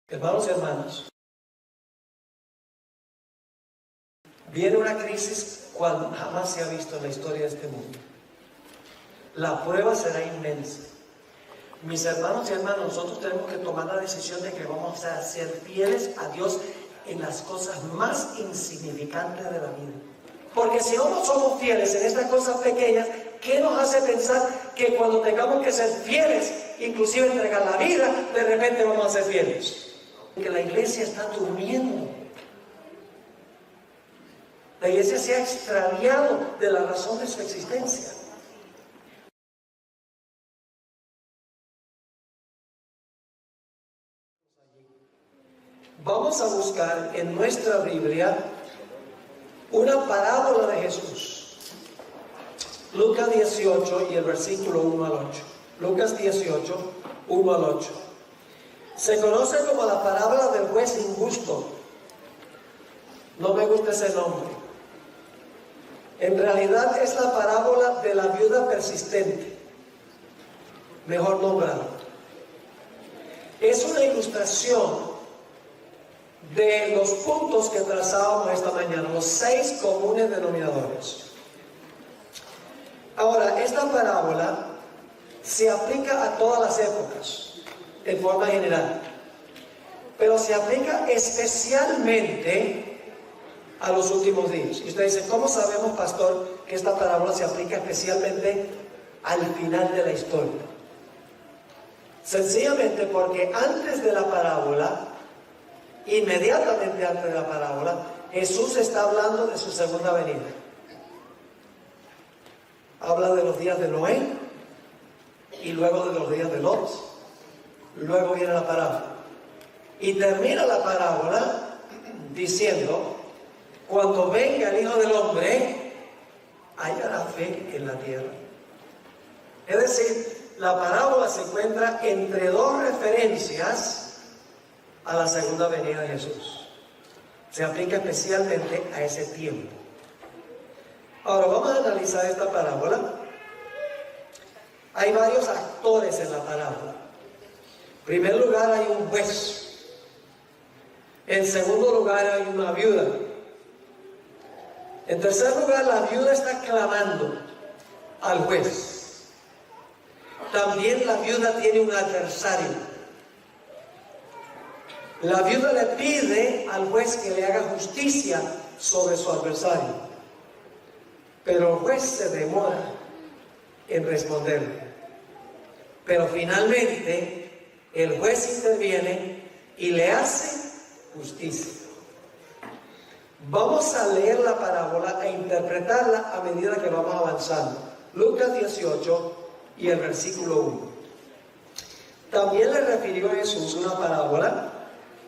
Hermanos y hermanas, viene una crisis cual jamás se ha visto en la historia de este mundo. La prueba será inmensa. Mis hermanos y hermanas, nosotros tenemos que tomar la decisión de que vamos a ser fieles a Dios en las cosas más insignificantes de la vida. Porque si no somos fieles en estas cosas pequeñas, ¿qué nos hace pensar que cuando tengamos que ser fieles, inclusive entregar la vida, de repente vamos a ser fieles? Que la iglesia está durmiendo. La iglesia se ha extraviado de la razón de su existencia. Vamos a buscar en nuestra Biblia una parábola de Jesús. Lucas 18 y el versículo 1 al 8. Lucas 18, 1 al 8. Se conoce como la parábola del juez injusto. No me gusta ese nombre. En realidad es la parábola de la viuda persistente, mejor nombrado. Es una ilustración de los puntos que trazábamos esta mañana, los 6 comunes denominadores. Ahora, esta parábola se aplica a todas las épocas, en forma general, pero se aplica especialmente a los últimos días. Y usted dice, ¿cómo sabemos, pastor, que esta parábola se aplica especialmente al final de la historia? Sencillamente porque antes de la parábola, inmediatamente antes de la parábola, Jesús está hablando de su segunda venida. Habla de los días de Noé y luego de los días de Lot. Luego viene la parábola. Y termina la parábola diciendo, cuando venga el Hijo del Hombre, hallará fe en la tierra. Es decir, la parábola se encuentra entre dos referencias a la segunda venida de Jesús. Se aplica especialmente a ese tiempo. Ahora vamos a analizar esta parábola. Hay varios actores en la parábola. En primer lugar hay un juez. En segundo lugar hay una viuda. En tercer lugar, la viuda está clamando al juez. También la viuda tiene un adversario. La viuda le pide al juez que le haga justicia sobre su adversario. Pero el juez se demora en responderle. Pero finalmente el juez interviene y le hace justicia. Vamos a leer la parábola e interpretarla a medida que vamos avanzando. Lucas 18 y el versículo 1. También le refirió a Jesús una parábola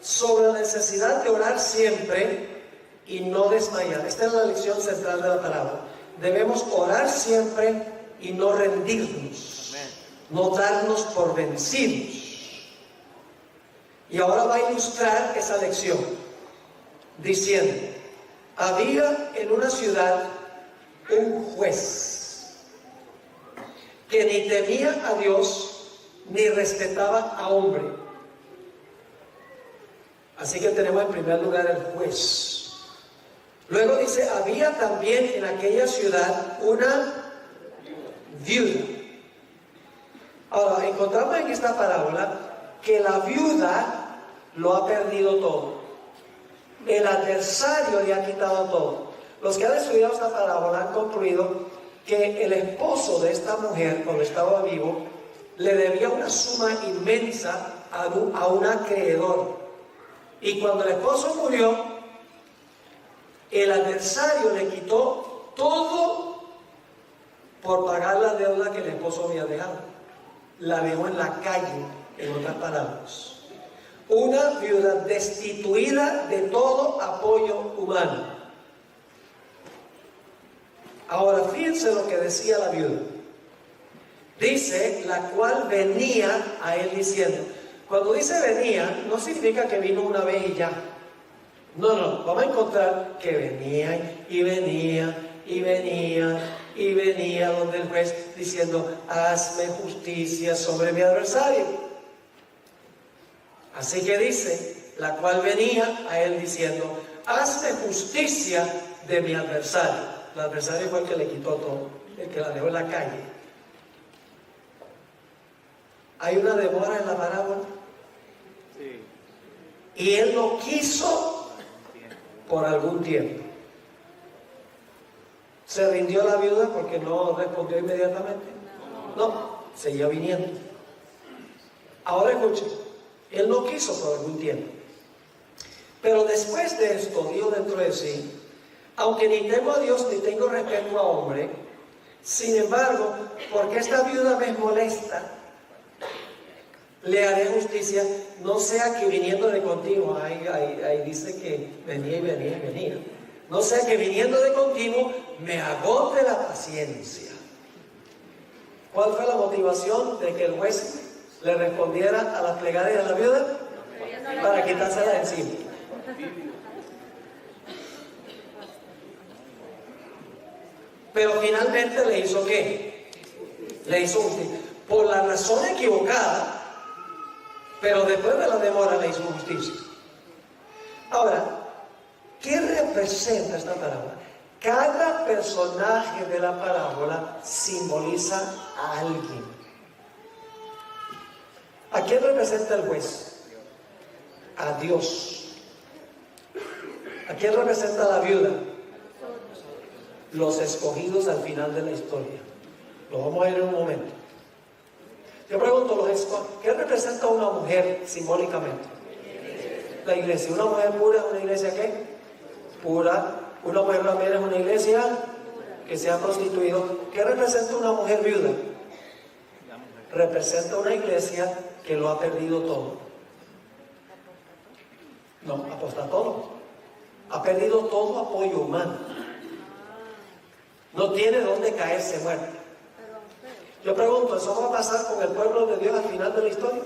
sobre la necesidad de orar siempre y no desmayar. Esta es la lección central de la parábola. Debemos orar siempre y no rendirnos, no darnos por vencidos. Y ahora va a ilustrar esa lección diciendo, había en una ciudad un juez que ni temía a Dios ni respetaba a hombre. Así que tenemos en primer lugar el juez. Luego dice, había también en aquella ciudad una viuda. Ahora, encontramos en esta parábola que la viuda lo ha perdido todo. El adversario le ha quitado todo. Los que han estudiado esta parábola han concluido que el esposo de esta mujer, cuando estaba vivo, le debía una suma inmensa a un acreedor. Y cuando el esposo murió, el adversario le quitó todo por pagar la deuda que el esposo había dejado. La dejó en la calle, en otras palabras. Una viuda destituida de todo apoyo humano. Ahora fíjense lo que decía la viuda. Dice, la cual venía a él diciendo. Cuando dice venía, no significa que vino una vez y ya. No, vamos a encontrar que venía y venía y venía y venía donde el juez diciendo, hazme justicia sobre mi adversario. Así que dice, la cual venía a él diciendo, hazme justicia de mi adversario. El adversario fue el que le quitó todo, el que la dejó en la calle. Hay una demora en la parábola. Y él lo quiso por algún tiempo. ¿Se rindió la viuda porque no respondió inmediatamente? No, seguía viniendo. Ahora escuchen, él no quiso por algún tiempo. Pero después de esto, dijo dentro de sí, aunque ni temo a Dios ni tengo respeto a hombre, sin embargo, porque esta viuda me molesta, le haré justicia, no sea que viniendo de continuo, ahí dice que venía y venía y venía, no sea que viniendo de continuo me agote la paciencia. ¿Cuál fue la motivación de que el juez le respondiera a las plegarias de la viuda? Para quitársela de encima. Pero finalmente le hizo ¿qué? Le hizo justicia. Por la razón equivocada, pero después de la demora le hizo justicia. Ahora, ¿qué representa esta parábola? Cada personaje de la parábola simboliza a alguien. ¿A quién representa el juez? A Dios. ¿A quién representa la viuda? Los escogidos al final de la historia. Lo vamos a ver en un momento. Yo pregunto, ¿qué representa una mujer simbólicamente? La iglesia. ¿Una mujer pura es una iglesia qué? Pura. ¿Una mujer ramera es una iglesia que se ha prostituido? ¿Qué representa una mujer viuda? Representa una iglesia que lo ha perdido todo. No, aposta todo. Ha perdido todo apoyo humano. No tiene dónde caerse muerta. Yo pregunto, ¿eso va a pasar con el pueblo de Dios al final de la historia?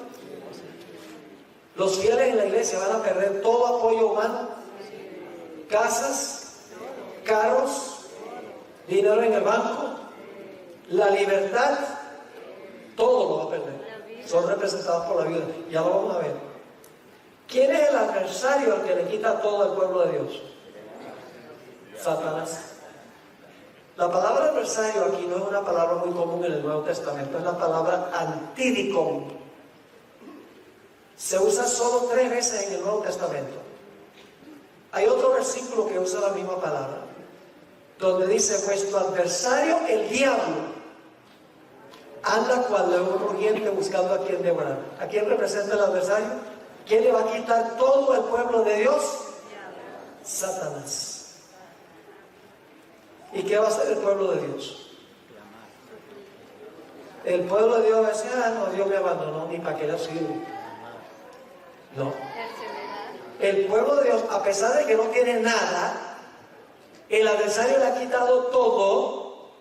Los fieles en la iglesia van a perder todo apoyo humano, casas, carros, dinero en el banco, la libertad, todo lo va a perder. Son representados por la viuda. Ya lo vamos a ver. ¿Quién es el adversario al que le quita todo al pueblo de Dios? Satanás. La palabra adversario aquí no es una palabra muy común en el Nuevo Testamento, es la palabra antidicón. Se usa solo 3 veces en el Nuevo Testamento. Hay otro versículo que usa la misma palabra, donde dice, vuestro adversario, el diablo, anda cual león rugiente buscando a quien devorar. ¿A quién representa el adversario? ¿Quién le va a quitar todo al pueblo de Dios? Satanás. ¿Y qué va a hacer el pueblo de Dios? El pueblo de Dios va a decir, no, Dios me abandonó, ni para qué le sirvo. No. El pueblo de Dios, a pesar de que no tiene nada, el adversario le ha quitado todo,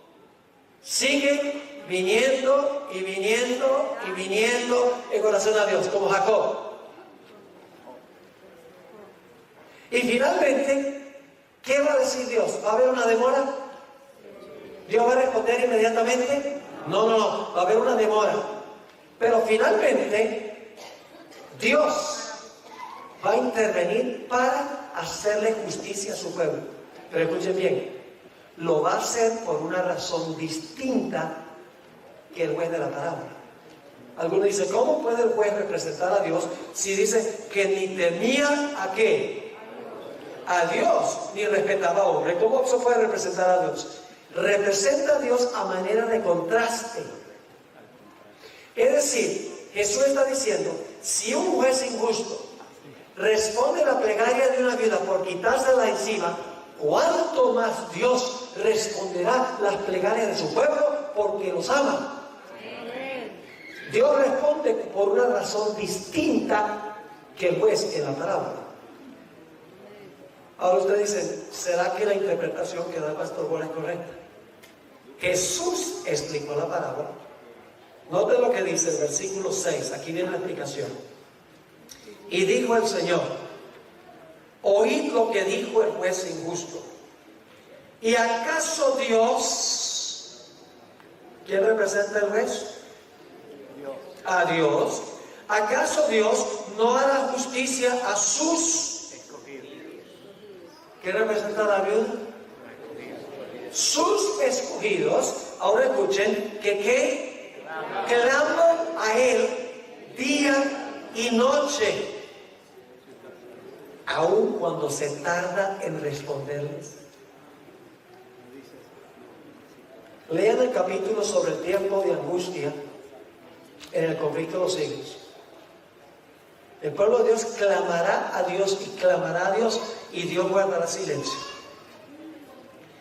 sigue viniendo y viniendo y viniendo en oración a Dios, como Jacob. Y finalmente, ¿qué va a decir Dios? ¿Va a haber una demora? ¿Dios va a responder inmediatamente? No, va a haber una demora. Pero finalmente, Dios va a intervenir para hacerle justicia a su pueblo. Pero escuchen bien, lo va a hacer por una razón distinta que el juez de la parábola. Algunos dicen, ¿cómo puede el juez representar a Dios si dice que ni temía a qué? A Dios, ni respetaba a hombre. ¿Cómo se puede representar a Dios? Representa a Dios a manera de contraste. Es decir, Jesús está diciendo, si un juez injusto responde la plegaria de una viuda por quitársela encima, ¿cuánto más Dios responderá las plegarias de su pueblo porque los ama? Dios responde por una razón distinta que el juez en la parábola. Ahora usted dice, ¿será que la interpretación que da el pastor Bola es correcta? Jesús explicó la parábola. Note lo que dice el versículo 6, aquí viene la explicación. Y dijo el Señor, oíd lo que dijo el juez injusto. ¿Y acaso Dios, quién representa el juez? A Dios. ¿Acaso Dios no hará justicia a sus escogidos? ¿Qué representa la viuda? Sus escogidos. Ahora escuchen que claman a Él día y noche, aun cuando se tarda en responderles. Lean el capítulo sobre el tiempo de angustia en el conflicto de los siglos. El pueblo de Dios clamará a Dios y clamará a Dios, y Dios guardará silencio.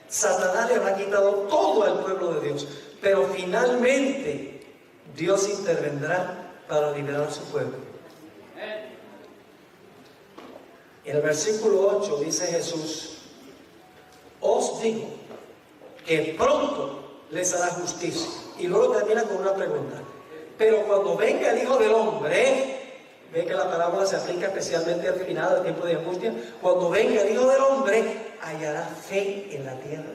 Satanás le habrá quitado todo al pueblo de Dios, pero finalmente Dios intervendrá para liberar a su pueblo. En el versículo 8 dice Jesús: os digo que pronto les hará justicia. Y luego termina con una pregunta: pero cuando venga el Hijo del Hombre, ve que la parábola se aplica especialmente al final del tiempo de angustia, cuando venga el Hijo del Hombre, hallará fe en la tierra.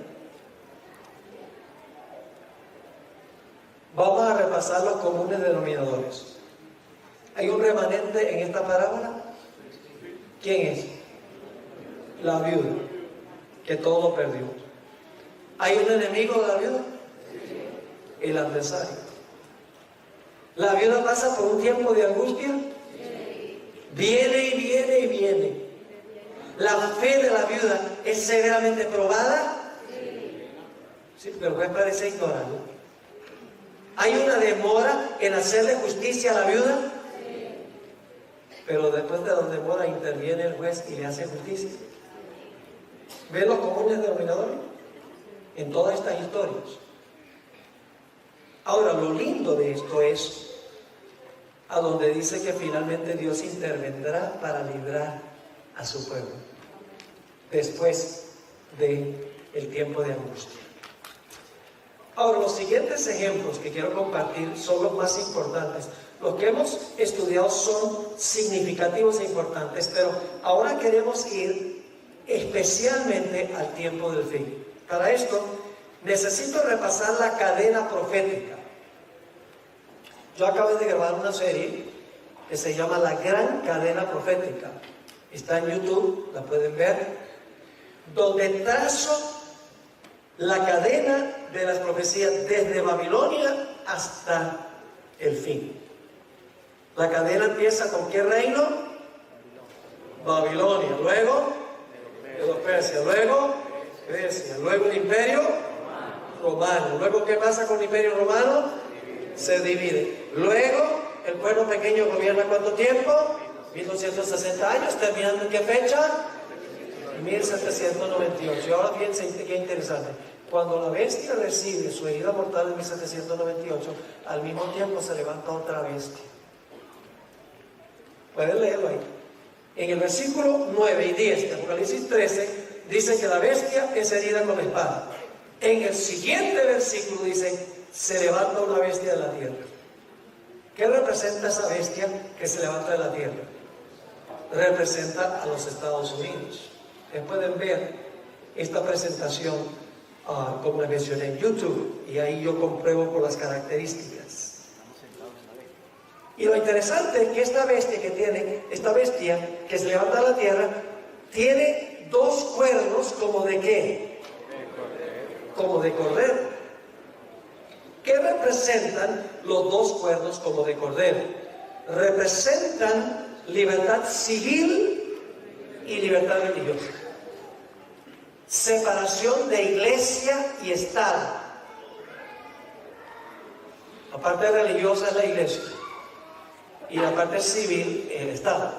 Vamos a repasar los comunes denominadores. ¿Hay un remanente en esta parábola? ¿Quién es? La viuda, que todo lo perdió. ¿Hay un enemigo de la viuda? El adversario. ¿La viuda pasa por un tiempo de angustia? Viene y viene y viene. ¿La fe de la viuda es severamente probada? Sí, pero puede parecer ignorante. ¿Hay una demora en hacerle justicia a la viuda? Pero después de la demora interviene el juez y le hace justicia. ¿Ven los comunes denominadores en todas estas historias? Ahora, lo lindo de esto es a donde dice que finalmente Dios intervendrá para librar a su pueblo después del tiempo de angustia. Ahora, los siguientes ejemplos que quiero compartir son los más importantes. Los que hemos estudiado son significativos e importantes, pero ahora queremos ir especialmente al tiempo del fin. Para esto, necesito repasar la cadena profética. Yo acabo de grabar una serie que se llama La Gran Cadena Profética. Está en YouTube, la pueden ver, donde trazo la cadena de las profecías desde Babilonia hasta el fin. La cadena empieza con ¿qué reino? Babilonia, luego Persia, luego Grecia, luego el imperio romano. Luego, ¿qué pasa con el imperio romano? Se divide. Luego, el pueblo pequeño gobierna ¿cuánto tiempo? 1260 años, terminando en ¿qué fecha? 1798. Y ahora fíjense qué interesante. Cuando la bestia recibe su herida mortal en 1798, al mismo tiempo se levanta otra bestia. Pueden leerlo ahí. En el versículo 9 y 10 de Apocalipsis 13, dice que la bestia es herida con espada. En el siguiente versículo dice: se levanta una bestia de la tierra. ¿Qué representa esa bestia que se levanta de la tierra? Representa a los Estados Unidos. Ustedes pueden ver esta presentación, como les mencioné, en YouTube, y ahí yo compruebo por las características. Y lo interesante es que esta bestia que se levanta de la tierra, tiene dos cuernos como de ¿qué? Como de cordero. ¿Qué representan los dos cuernos como de cordero? Representan libertad civil y libertad religiosa. Separación de iglesia y Estado. La parte religiosa es la iglesia y la parte civil es el Estado.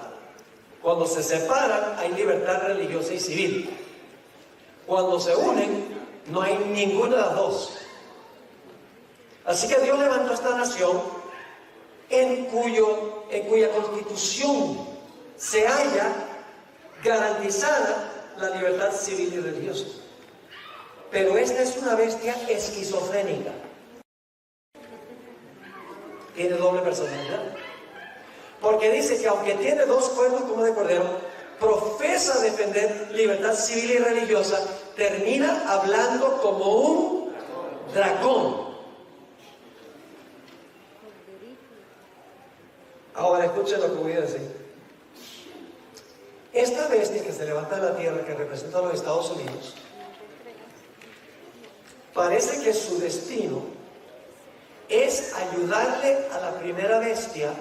Cuando se separan hay libertad religiosa y civil. Cuando se unen no hay ninguna de las dos. Así que Dios levantó esta nación en cuya constitución se halla garantizada la libertad civil y religiosa. Pero esta es una bestia esquizofrénica. Tiene doble personalidad. Porque dice que aunque tiene dos cuernos como de cordero, profesa defender libertad civil y religiosa, termina hablando como un dragón. Ahora escuchen lo que voy a decir. Esta bestia que se levanta de la tierra, que representa a los Estados Unidos, parece que su destino es ayudarle a la primera bestia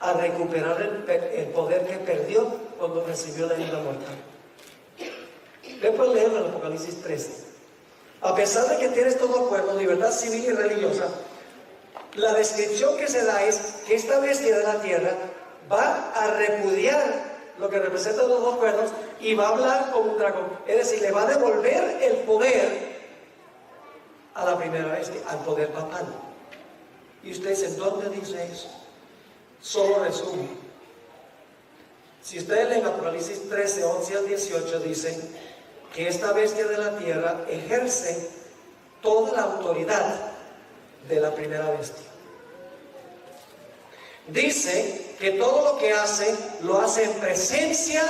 a recuperar el poder que perdió cuando recibió la herida mortal. Después leerlo en Apocalipsis 13. A pesar de que tiene estos dos cuernos, libertad civil y religiosa, la descripción que se da es que esta bestia de la tierra va a repudiar lo que representa los dos cuernos y va a hablar como un dragón. Es decir, le va a devolver el poder a la primera bestia, al poder papal. Y ustedes dicen, ¿dónde dice eso? Solo resumo. Si ustedes leen Apocalipsis 13, 11 al 18, dicen que esta bestia de la tierra ejerce toda la autoridad de la primera bestia. Dice que todo lo que hace, lo hace en presencia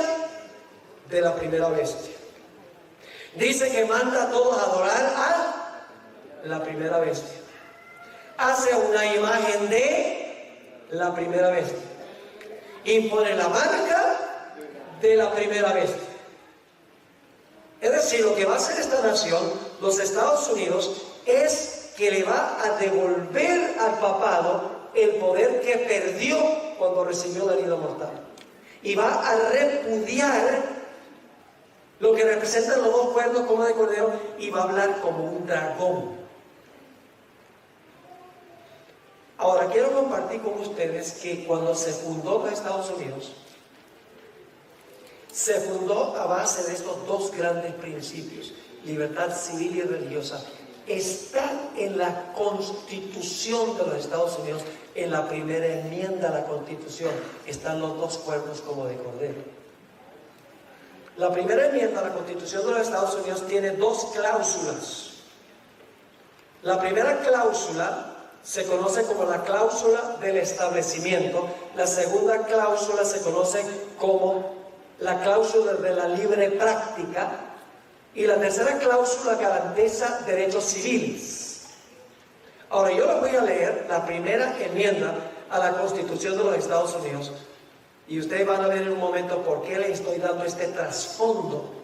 de la primera bestia. Dice que manda a todos a adorar a la primera bestia. Hace una imagen de la primera bestia. Impone la marca de la primera bestia. Es decir, lo que va a hacer esta nación, los Estados Unidos, es que le va a devolver al papado el poder que perdió cuando recibió la herida mortal. Y va a repudiar lo que representan los dos cuernos como de cordero y va a hablar como un dragón. Ahora, quiero compartir con ustedes que cuando se fundó los Estados Unidos, se fundó a base de estos dos grandes principios, libertad civil y religiosa. Está en la Constitución de los Estados Unidos, en la primera enmienda a la Constitución, están los dos cuernos como de cordero. La primera enmienda a la Constitución de los Estados Unidos tiene dos cláusulas. La primera cláusula se conoce como la cláusula del establecimiento. La segunda cláusula se conoce como la cláusula de la libre práctica. Y la tercera cláusula garantiza derechos civiles. Ahora yo les voy a leer la primera enmienda a la Constitución de los Estados Unidos. Y ustedes van a ver en un momento por qué les estoy dando este trasfondo.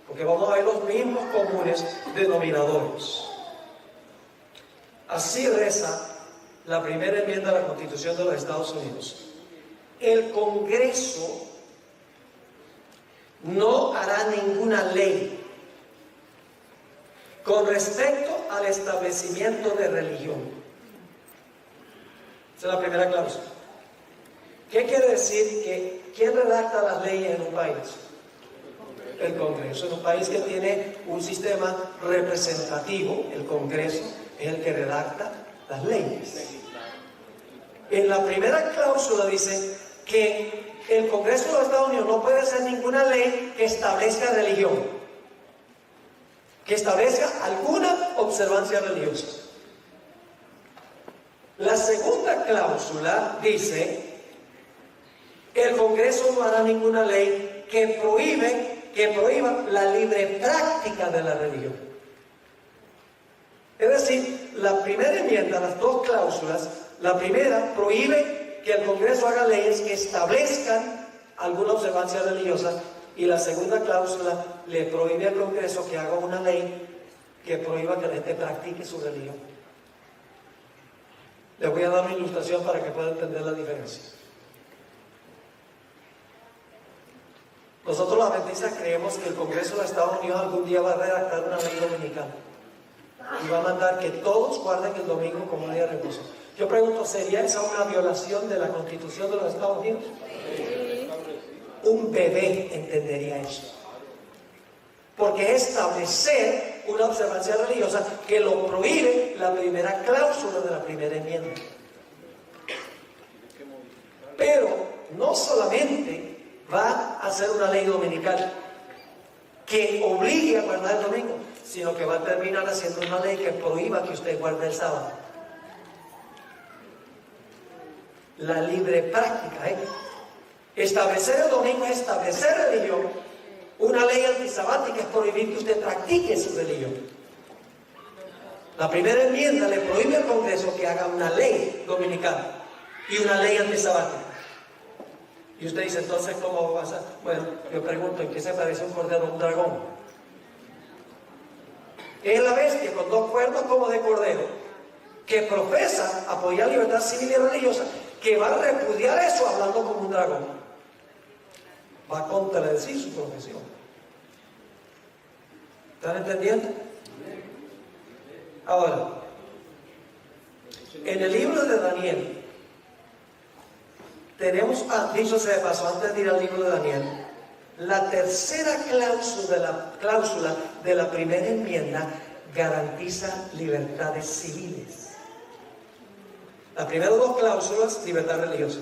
Porque vamos a ver los mismos comunes denominadores. Así reza la primera enmienda a la Constitución de los Estados Unidos. El Congreso no hará ninguna ley con respecto al establecimiento de religión. Esa es la primera cláusula. ¿Qué quiere decir? Que ¿quién redacta las leyes en un país? El Congreso. En un país que tiene un sistema representativo, el Congreso es el que redacta las leyes. En la primera cláusula dice que el Congreso de los Estados Unidos no puede hacer ninguna ley que establezca religión, que establezca alguna observancia religiosa. La segunda cláusula dice: el Congreso no hará ninguna ley que prohíba la libre práctica de la religión. Es decir, la primera enmienda, las dos cláusulas, la primera prohíbe que el Congreso haga leyes que establezcan alguna observancia religiosa, y la segunda cláusula le prohíbe al Congreso que haga una ley que prohíba que la gente practique su religión. Les voy a dar una ilustración para que puedan entender la diferencia. Nosotros los adventistas creemos que el Congreso de los Estados Unidos algún día va a redactar una ley dominical y va a mandar que todos guarden el domingo como día de reposo. Yo pregunto, ¿sería esa una violación de la Constitución de los Estados Unidos? Un bebé entendería eso. Porque es establecer una observancia religiosa que lo prohíbe la primera cláusula de la primera enmienda. Pero no solamente va a hacer una ley dominical que obligue a guardar el domingo, sino que va a terminar haciendo una ley que prohíba que usted guarde el sábado. La libre práctica, Establecer el domingo es establecer religión. Una ley antisabática es prohibir que usted practique su religión. La primera enmienda le prohíbe al Congreso que haga una ley dominical y una ley antisabática. Y usted dice, entonces, ¿cómo va a pasar? Bueno, yo pregunto, ¿en qué se parece un cordero a un dragón? Es la bestia con dos cuernos como de cordero, que profesa apoyar libertad civil y religiosa, que va a repudiar eso hablando como un dragón. Va a contradecir su profesión. ¿Están entendiendo? Ahora, en el libro de Daniel, tenemos, dicho sea de paso, antes de ir al libro de Daniel, la tercera cláusula de la primera enmienda garantiza libertades civiles. Las primeras dos cláusulas, libertad religiosa.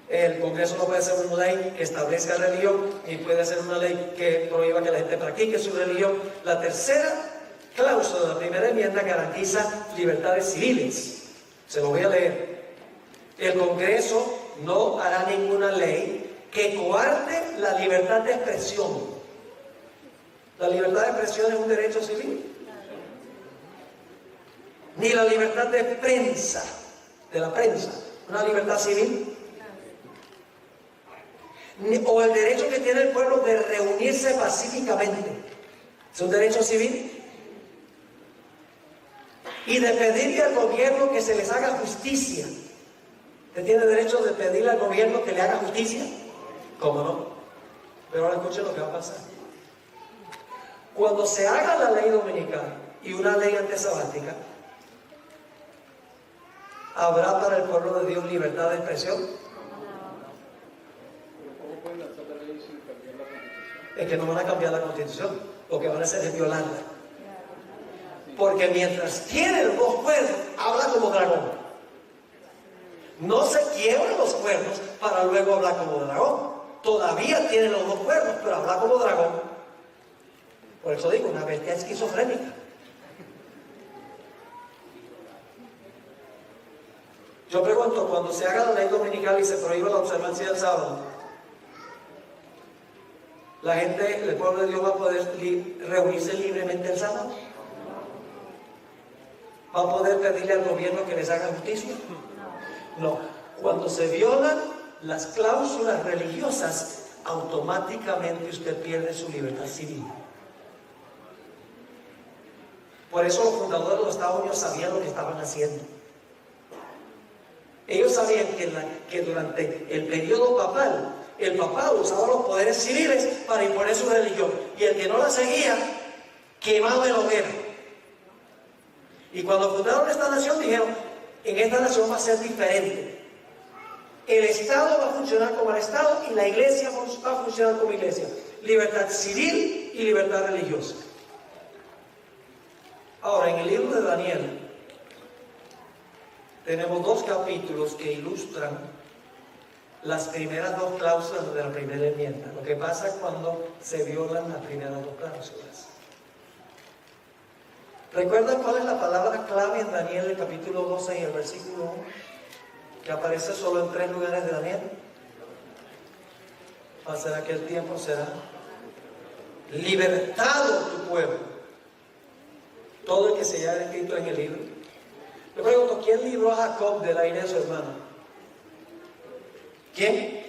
El Congreso no puede hacer una ley que establezca religión, ni puede hacer una ley que prohíba que la gente practique su religión. La tercera cláusula de la primera enmienda garantiza libertades civiles. Se lo voy a leer. El Congreso no hará ninguna ley que coarte la libertad de expresión. La libertad de expresión es un derecho civil. Ni la libertad de prensa, de la prensa, una libertad civil. O el derecho que tiene el pueblo de reunirse pacíficamente, es un derecho civil. Y de pedirle al gobierno que se les haga justicia. ¿Usted tiene derecho de pedirle al gobierno que le haga justicia? ¿Cómo no? Pero ahora escuchen lo que va a pasar. Cuando se haga la ley dominical y una ley antisabática, ¿habrá para el pueblo de Dios libertad de expresión? ¿Cómo pueden lanzar la ley sin cambiar la Constitución? Es que no van a cambiar la Constitución. Lo que van a hacer es violarla. Porque mientras tiene los dos cuernos, habla como dragón. No se quiebran los cuernos para luego hablar como dragón. Todavía tiene los dos cuernos, pero habla como dragón. Por eso digo, una bestia esquizofrénica. Yo pregunto, cuando se haga la ley dominical y se prohíba la observancia del sábado, ¿la gente, el pueblo de Dios va a poder reunirse libremente el sábado? ¿Va a poder pedirle al gobierno que les haga justicia? No. Cuando se violan las cláusulas religiosas, automáticamente usted pierde su libertad civil. Por eso los fundadores de los Estados Unidos sabían lo que estaban haciendo. Ellos sabían que durante el periodo papal, el papado usaba los poderes civiles para imponer su religión. Y el que no la seguía, quemado en la hoguera. Y cuando fundaron esta nación, dijeron, en esta nación va a ser diferente. El Estado va a funcionar como el Estado y la Iglesia va a funcionar como Iglesia. Libertad civil y libertad religiosa. Ahora, en el libro de Daniel, tenemos dos capítulos que ilustran las primeras dos cláusulas de la primera enmienda. Lo que pasa cuando se violan las primeras dos cláusulas. ¿Recuerdan cuál es la palabra clave en Daniel, el capítulo 12 y el versículo 1? Que aparece solo en 3 lugares de Daniel. Pasará aquel tiempo, será libertado tu pueblo. Todo el que se haya escrito en el libro. Le pregunto, ¿quién libró a Jacob de la ira de su hermano? ¿Quién?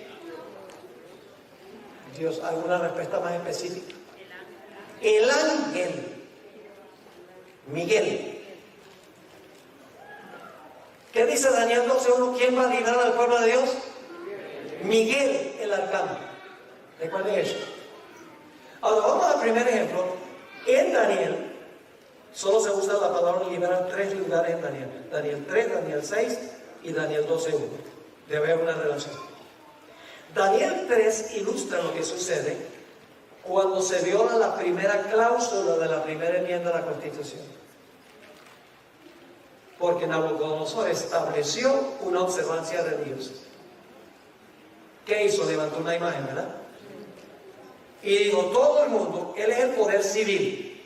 Dios, ¿alguna respuesta más específica? El ángel Miguel. ¿Qué dice Daniel 12:1? ¿Quién va a librar al pueblo de Dios? Miguel, el arcángel. Recuerden eso. Ahora vamos al primer ejemplo. En Daniel solo se usa la palabra liberar 3 lugares en Daniel. Daniel 3, Daniel 6 y Daniel 12:1. Debe haber una relación. Daniel 3 ilustra lo que sucede cuando se viola la primera cláusula de la primera enmienda de la Constitución. Porque Nabucodonosor estableció una observancia religiosa. ¿Qué hizo? Levantó una imagen, ¿verdad? Y dijo, todo el mundo, él es el poder civil,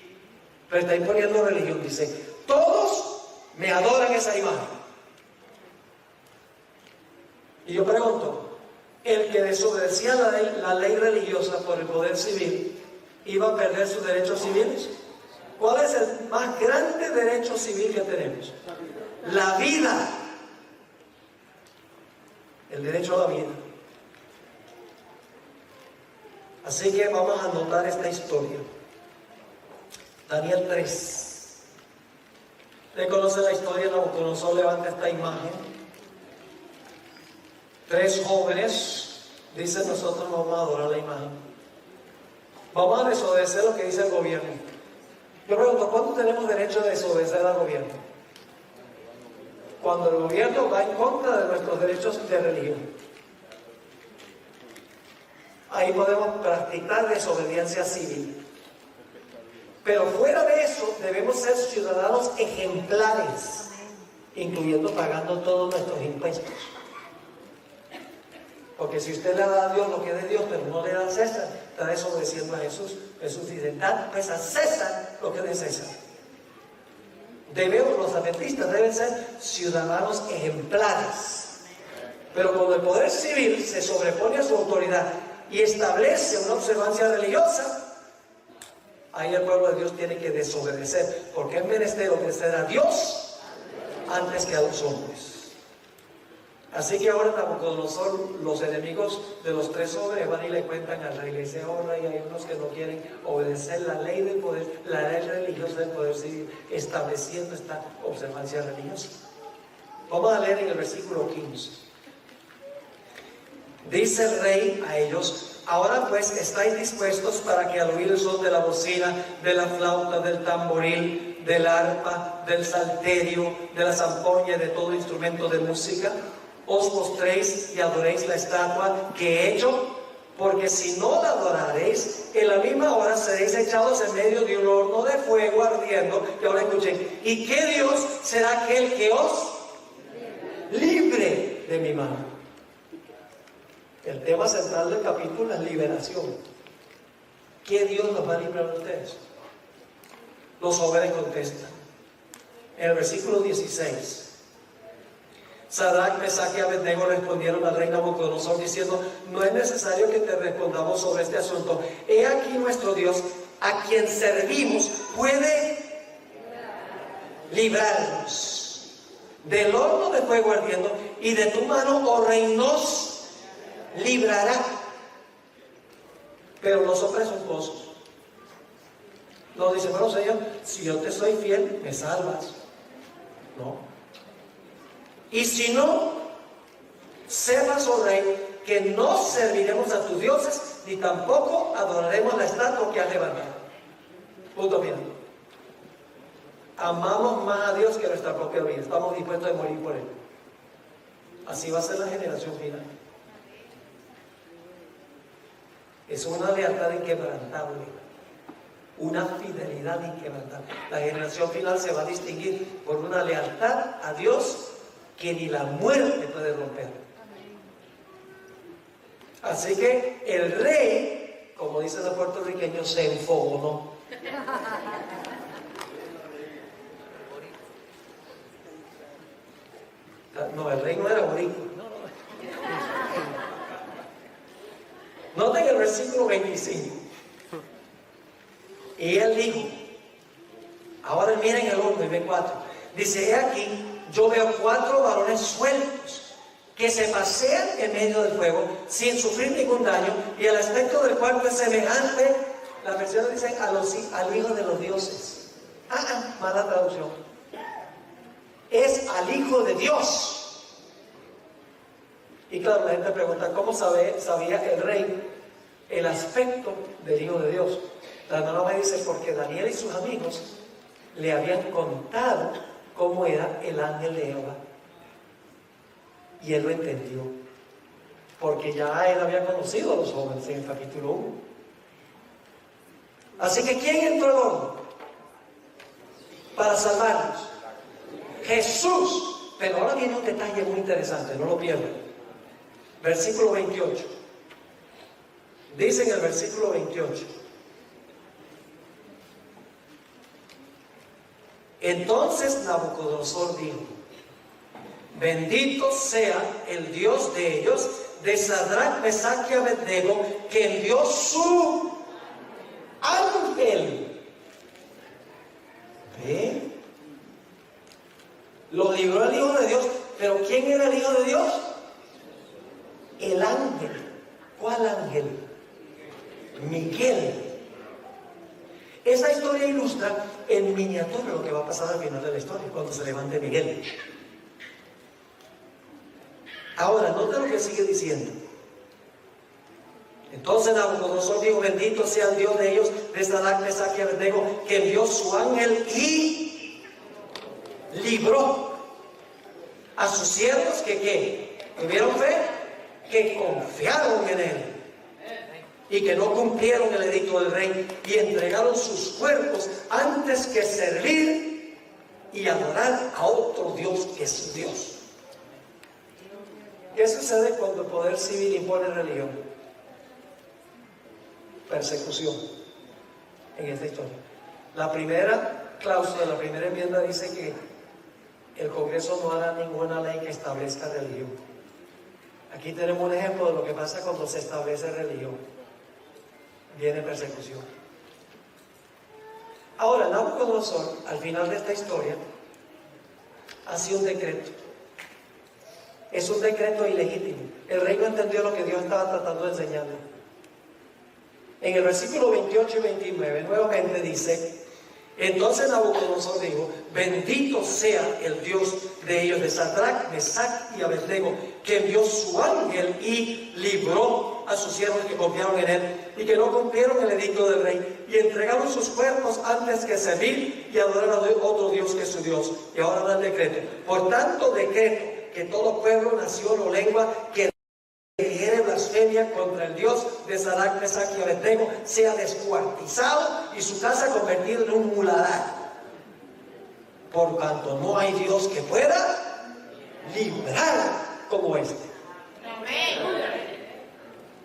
pero está imponiendo religión. Dice, todos me adoran esa imagen. Y yo pregunto, el que desobedecía la ley religiosa por el poder civil, ¿iba a perder sus derechos civiles? ¿Cuál es el más grande derecho civil que tenemos? La vida. el derecho a la vida. Así que vamos a anotar esta historia. Daniel 3. ¿Usted conoce la historia? Nabucodonosor levanta esta imagen. 3 jóvenes dicen: nosotros no vamos a adorar la imagen. Vamos a desobedecer lo que dice el gobierno. Yo pregunto, ¿cuándo tenemos derecho a desobedecer al gobierno? Cuando el gobierno va en contra de nuestros derechos de religión. Ahí podemos practicar desobediencia civil. Pero fuera de eso, debemos ser ciudadanos ejemplares, incluyendo pagando todos nuestros impuestos. Porque si usted le da a Dios lo que es de Dios, pero no le da a César, está desobedeciendo a Jesús. Jesús dice: dad pues a César lo que es de César. Los adventistas deben ser ciudadanos ejemplares. Pero cuando el poder civil se sobrepone a su autoridad y establece una observancia religiosa, ahí el pueblo de Dios tiene que desobedecer, porque es menester obedecer a Dios antes que a los hombres. Así que ahora Nabucodonosor, los enemigos de los 3 hombres van y le cuentan al rey, le dice: oh rey, hay unos que no quieren obedecer la ley del poder, la ley religiosa del poder civil, estableciendo esta observancia religiosa. Vamos a leer en el versículo 15. Dice el rey a ellos: ahora pues, ¿estáis dispuestos para que al oír el son de la bocina, de la flauta, del tamboril, del arpa, del salterio, de la zampoña y de todo instrumento de música, os postréis y adoréis la estatua que he hecho? Porque si no la adoraréis, en la misma hora seréis echados en medio de un horno de fuego ardiendo. Y ahora escuchen: ¿y qué Dios será aquel que os libre de mi mano? El tema central del capítulo es liberación. ¿Qué Dios los va a librar a ustedes? Los jóvenes contestan. En el versículo 16, Sadrach, Mesach y Abednego respondieron al rey Nabucodonosor diciendo: no es necesario que te respondamos sobre este asunto. He aquí nuestro Dios, a quien servimos, puede librarnos del horno de fuego ardiendo, y de tu mano, oh rey, nos librará. Pero los hombres son cosas. Nos dice: bueno, Señor, si yo te soy fiel, me salvas. No. Y si no, sepas, oh rey, que no serviremos a tus dioses, ni tampoco adoraremos la estatua que has levantado. Punto final. Amamos más a Dios que nuestra propia vida. Estamos dispuestos a morir por Él. Así va a ser la generación final. Es una lealtad inquebrantable, una fidelidad inquebrantable. La generación final se va a distinguir por una lealtad a Dios que ni la muerte puede romper. Así que el rey, como dicen los puertorriqueños, se enfogonó. No, el rey no era boricua. Noten el versículo 25. Y él dijo, ahora miren el horno y ven 4. Dice: he aquí, yo veo 4 varones sueltos que se pasean en medio del fuego sin sufrir ningún daño, y el aspecto del cuerpo es semejante, las versiones dicen, al hijo de los dioses. Mala traducción. Es al hijo de Dios. Y claro, la gente pregunta: ¿cómo sabía el rey el aspecto del hijo de Dios? La hermana me dice: porque Daniel y sus amigos le habían contado cómo era el ángel de Jehová. Y él lo entendió. Porque ya él había conocido a los jóvenes en el capítulo 1. Así que ¿quién entró al horno para salvarnos? Jesús. Pero ahora viene un detalle muy interesante, no lo pierdan. Versículo 28. Dice en el versículo 28: entonces Nabucodonosor dijo: bendito sea el Dios de ellos, de Sadrach, Mesach y Abednego, que envió su ángel. ¿Ve? Lo libró el Hijo de Dios. ¿Pero quién era el Hijo de Dios? el ángel. ¿Cuál ángel? Miguel. Esa historia ilustra en miniatura lo que va a pasar al final de la historia, cuando se levante Miguel. Ahora, nota lo que sigue diciendo. Entonces Nabucodonosor dijo: bendito sea el Dios de ellos, de Sadrach, Mesach y Abednego, que envió su ángel y libró a sus siervos que tuvieron fe, que confiaron en él y que no cumplieron el edicto del rey y entregaron sus cuerpos antes que servir y adorar a otro Dios que es su Dios. ¿Qué sucede cuando el poder civil impone religión? Persecución en esta historia. La primera cláusula, la primera enmienda dice que el Congreso no hará ninguna ley que establezca religión. Aquí tenemos un ejemplo de lo que pasa cuando se establece religión. Viene persecución. Ahora, Nabucodonosor, al final de esta historia, hace un decreto. Es un decreto ilegítimo. El rey no entendió lo que Dios estaba tratando de enseñarle. En el versículo 28 y 29 nuevamente dice: entonces Nabucodonosor dijo: bendito sea el Dios de ellos, de Sadrach, Mesach y Abednego, que envió su ángel y libró a sus siervos que confiaron en él y que no cumplieron el edicto del rey y entregaron sus cuerpos antes que servir y adorar a otro Dios que es su Dios. Y ahora da el decreto: por tanto decreto que todo pueblo, nación o lengua que dijere blasfemia contra el Dios de Sadrach, Mesach y Abednego sea descuartizado y su casa convertida en un muladar, por cuanto no hay Dios que pueda librar como este.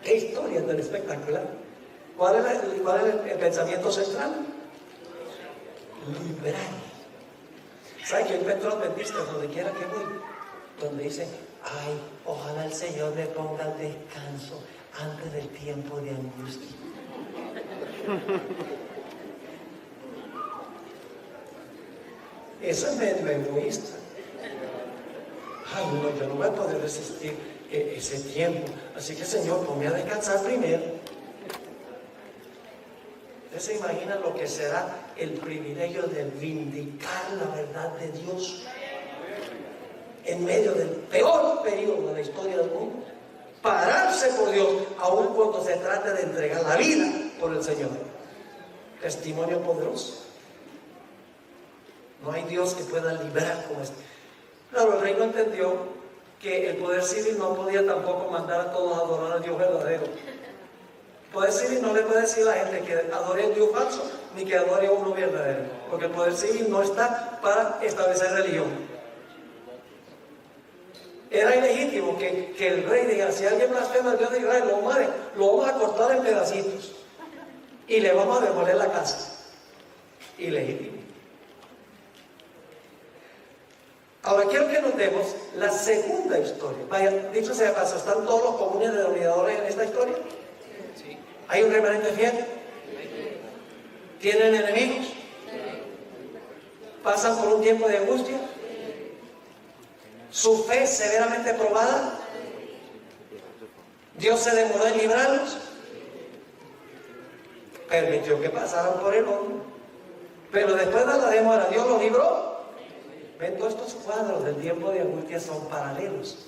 ¿Qué historia tan espectacular? ¿Cuál es el pensamiento central? Librar. ¿Sabe que yo encuentro adventistas donde quiera que voy? Donde dicen: ay, ojalá el Señor me ponga el descanso antes del tiempo de angustia. Eso es medio egoísta. Ay, no, yo no voy a poder resistir ese tiempo. Así que, Señor, ponme a descansar primero. ¿Ustedes se imaginan lo que será el privilegio de vindicar la verdad de Dios en medio del peor periodo de la historia del mundo? Pararse por Dios, aun cuando se trate de entregar la vida por el Señor. Testimonio poderoso. No hay Dios que pueda librar como este. Claro, el rey no entendió que el poder civil no podía tampoco mandar a todos a adorar al Dios verdadero. El poder civil no le puede decir a la gente que adore a un Dios falso ni que adore a uno verdadero, porque el poder civil no está para establecer religión. Era ilegítimo que el rey diga: si alguien blasfema al Dios de Israel, lo vamos a cortar en pedacitos y le vamos a demoler la casa. Ilegítimo. Ahora quiero que notemos la segunda historia. Vaya, dicho sea de paso, ¿están todos los comunes denominadores en esta historia? Sí. ¿Hay un remanente fiel? ¿Tienen enemigos? ¿Pasan por un tiempo de angustia? ¿Su fe severamente probada? ¿Dios se demoró en librarlos? Permitió que pasaran por el horno, pero después de la demora, ¿Dios los libró? Ven, todos estos cuadros del tiempo de angustia son paralelos.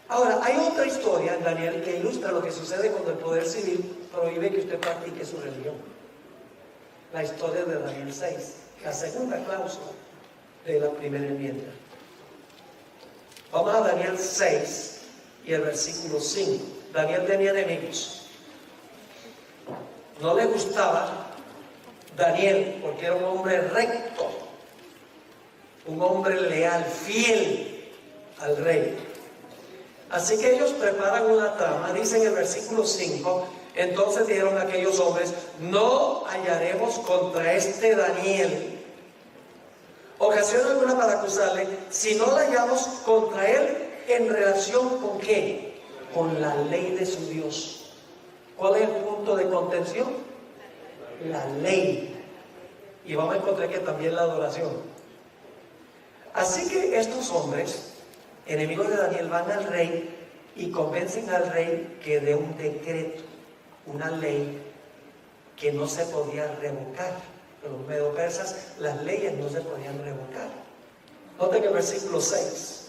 Ahora, hay otra historia en Daniel que ilustra lo que sucede cuando el poder civil prohíbe que usted practique su religión. La historia de Daniel 6, la segunda cláusula de la primera enmienda. Vamos a Daniel 6 y el versículo 5. Daniel tenía enemigos. No le gustaba Daniel porque era un hombre recto, un hombre leal, fiel al rey. Así que ellos preparan una trama. Dice en el versículo 5: entonces dijeron aquellos hombres: no hallaremos contra este Daniel ocasión alguna para acusarle, si no la hallamos contra él en relación con ¿qué? Con la ley de su Dios. ¿Cuál es el punto de contención? La ley. Y vamos a encontrar que también la adoración. Así que estos hombres, enemigos de Daniel, van al rey y convencen al rey que dé un decreto, una ley que no se podía revocar. Los medo-persas, las leyes no se podían revocar. Noten el versículo 6.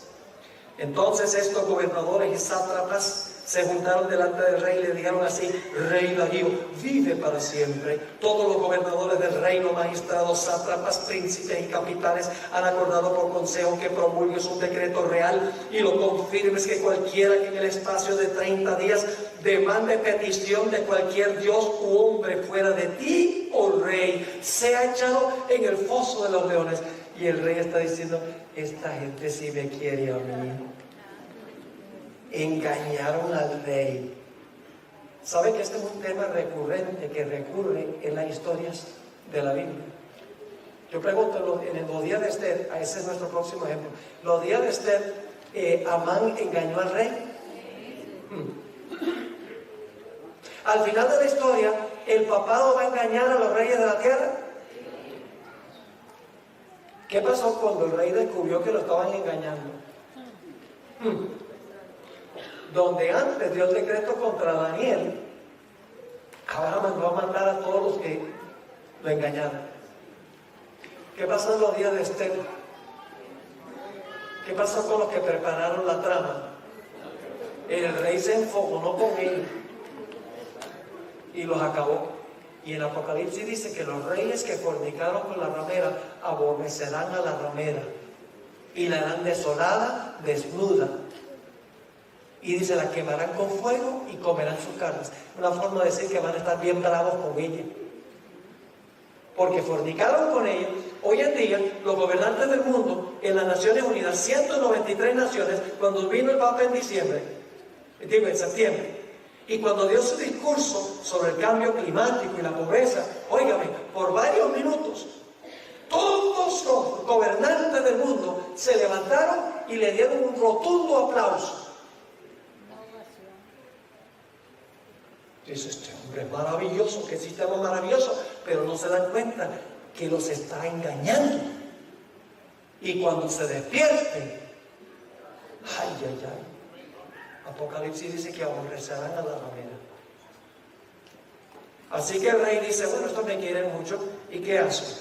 Entonces estos gobernadores y sátrapas se juntaron delante del rey y le dijeron así: Rey Darío, vive para siempre. Todos los gobernadores del reino, magistrados, sátrapas, príncipes y capitanes han acordado por consejo que promulgues un decreto real y lo confirmes, que cualquiera que en el espacio de 30 días demande petición de cualquier dios u hombre fuera de ti, oh rey, sea echado en el foso de los leones. Y el rey está diciendo: esta gente sí me quiere a mí. Engañaron al rey. ¿Sabe que este es un tema recurrente que recurre en las historias de la Biblia? Yo pregunto, en los días de Esther, ese es nuestro próximo ejemplo. Los días de Esther, ¿Amán engañó al rey? Al final de la historia, ¿el papado va a engañar a los reyes de la tierra? ¿Qué pasó cuando el rey descubrió que lo estaban engañando? Donde antes dio el decreto contra Daniel, ahora mandó a matar a todos los que lo engañaron. ¿Qué pasó en los días de Esther? ¿Qué pasó con los que prepararon la trama? El rey se enfogonó con ellos y los acabó. Y en Apocalipsis dice que los reyes que fornicaron con la ramera aborrecerán a la ramera y la harán desolada, desnuda. Y dice, la quemarán con fuego y comerán sus carnes. Una forma de decir que van a estar bien bravos con ella. Porque fornicaron con ella. Hoy en día, los gobernantes del mundo, en las Naciones Unidas, 193 naciones, cuando vino el Papa en septiembre, y cuando dio su discurso sobre el cambio climático y la pobreza, óigame, por varios minutos, todos los gobernantes del mundo se levantaron y le dieron un rotundo aplauso. Dice, este hombre es maravilloso, qué sistema maravilloso, pero no se dan cuenta que los está engañando. Y cuando se despierten, ay, Apocalipsis dice que aborrecerán a la ramera. Así que el rey dice, bueno, estos me quieren mucho, ¿y qué hace?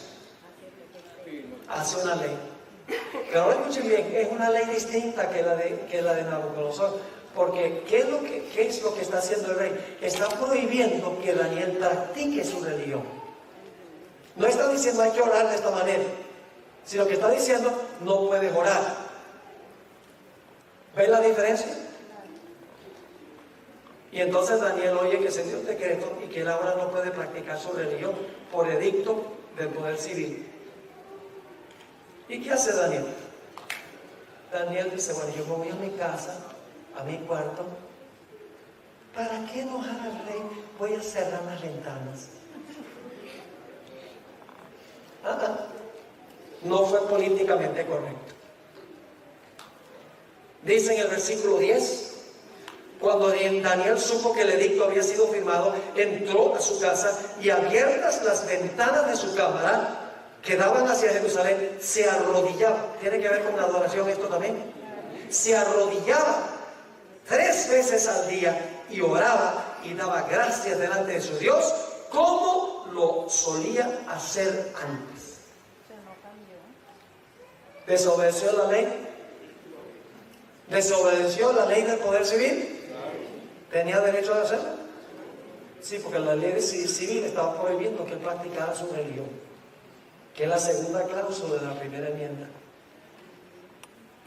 Hace una ley. Pero escuchen bien, es una ley distinta que la de Nabucodonosor. Porque ¿qué es lo que está haciendo el rey? Está prohibiendo que Daniel practique su religión. No está diciendo hay que orar de esta manera, sino que está diciendo no puedes orar. ¿Ven la diferencia? Y entonces Daniel oye que se dio un decreto y que él ahora no puede practicar su religión por edicto del poder civil. ¿Y qué hace Daniel? Daniel dice, bueno, yo me voy a mi casa, a mi cuarto. ¿Para qué enojar al rey? Voy a cerrar las ventanas. No fue políticamente correcto. Dice en el versículo 10, cuando Daniel supo que el edicto había sido firmado, entró a su casa y abiertas las ventanas de su cámara que daban hacia Jerusalén, se arrodillaba. ¿Tiene que ver con la adoración esto también? Se arrodillaba 3 veces al día y oraba y daba gracias delante de su Dios, como lo solía hacer antes. ¿Desobedeció la ley? ¿Desobedeció la ley del poder civil? ¿Tenía derecho de hacerlo? Sí, porque la ley civil estaba prohibiendo que él practicara su religión, que es la segunda cláusula de la primera enmienda,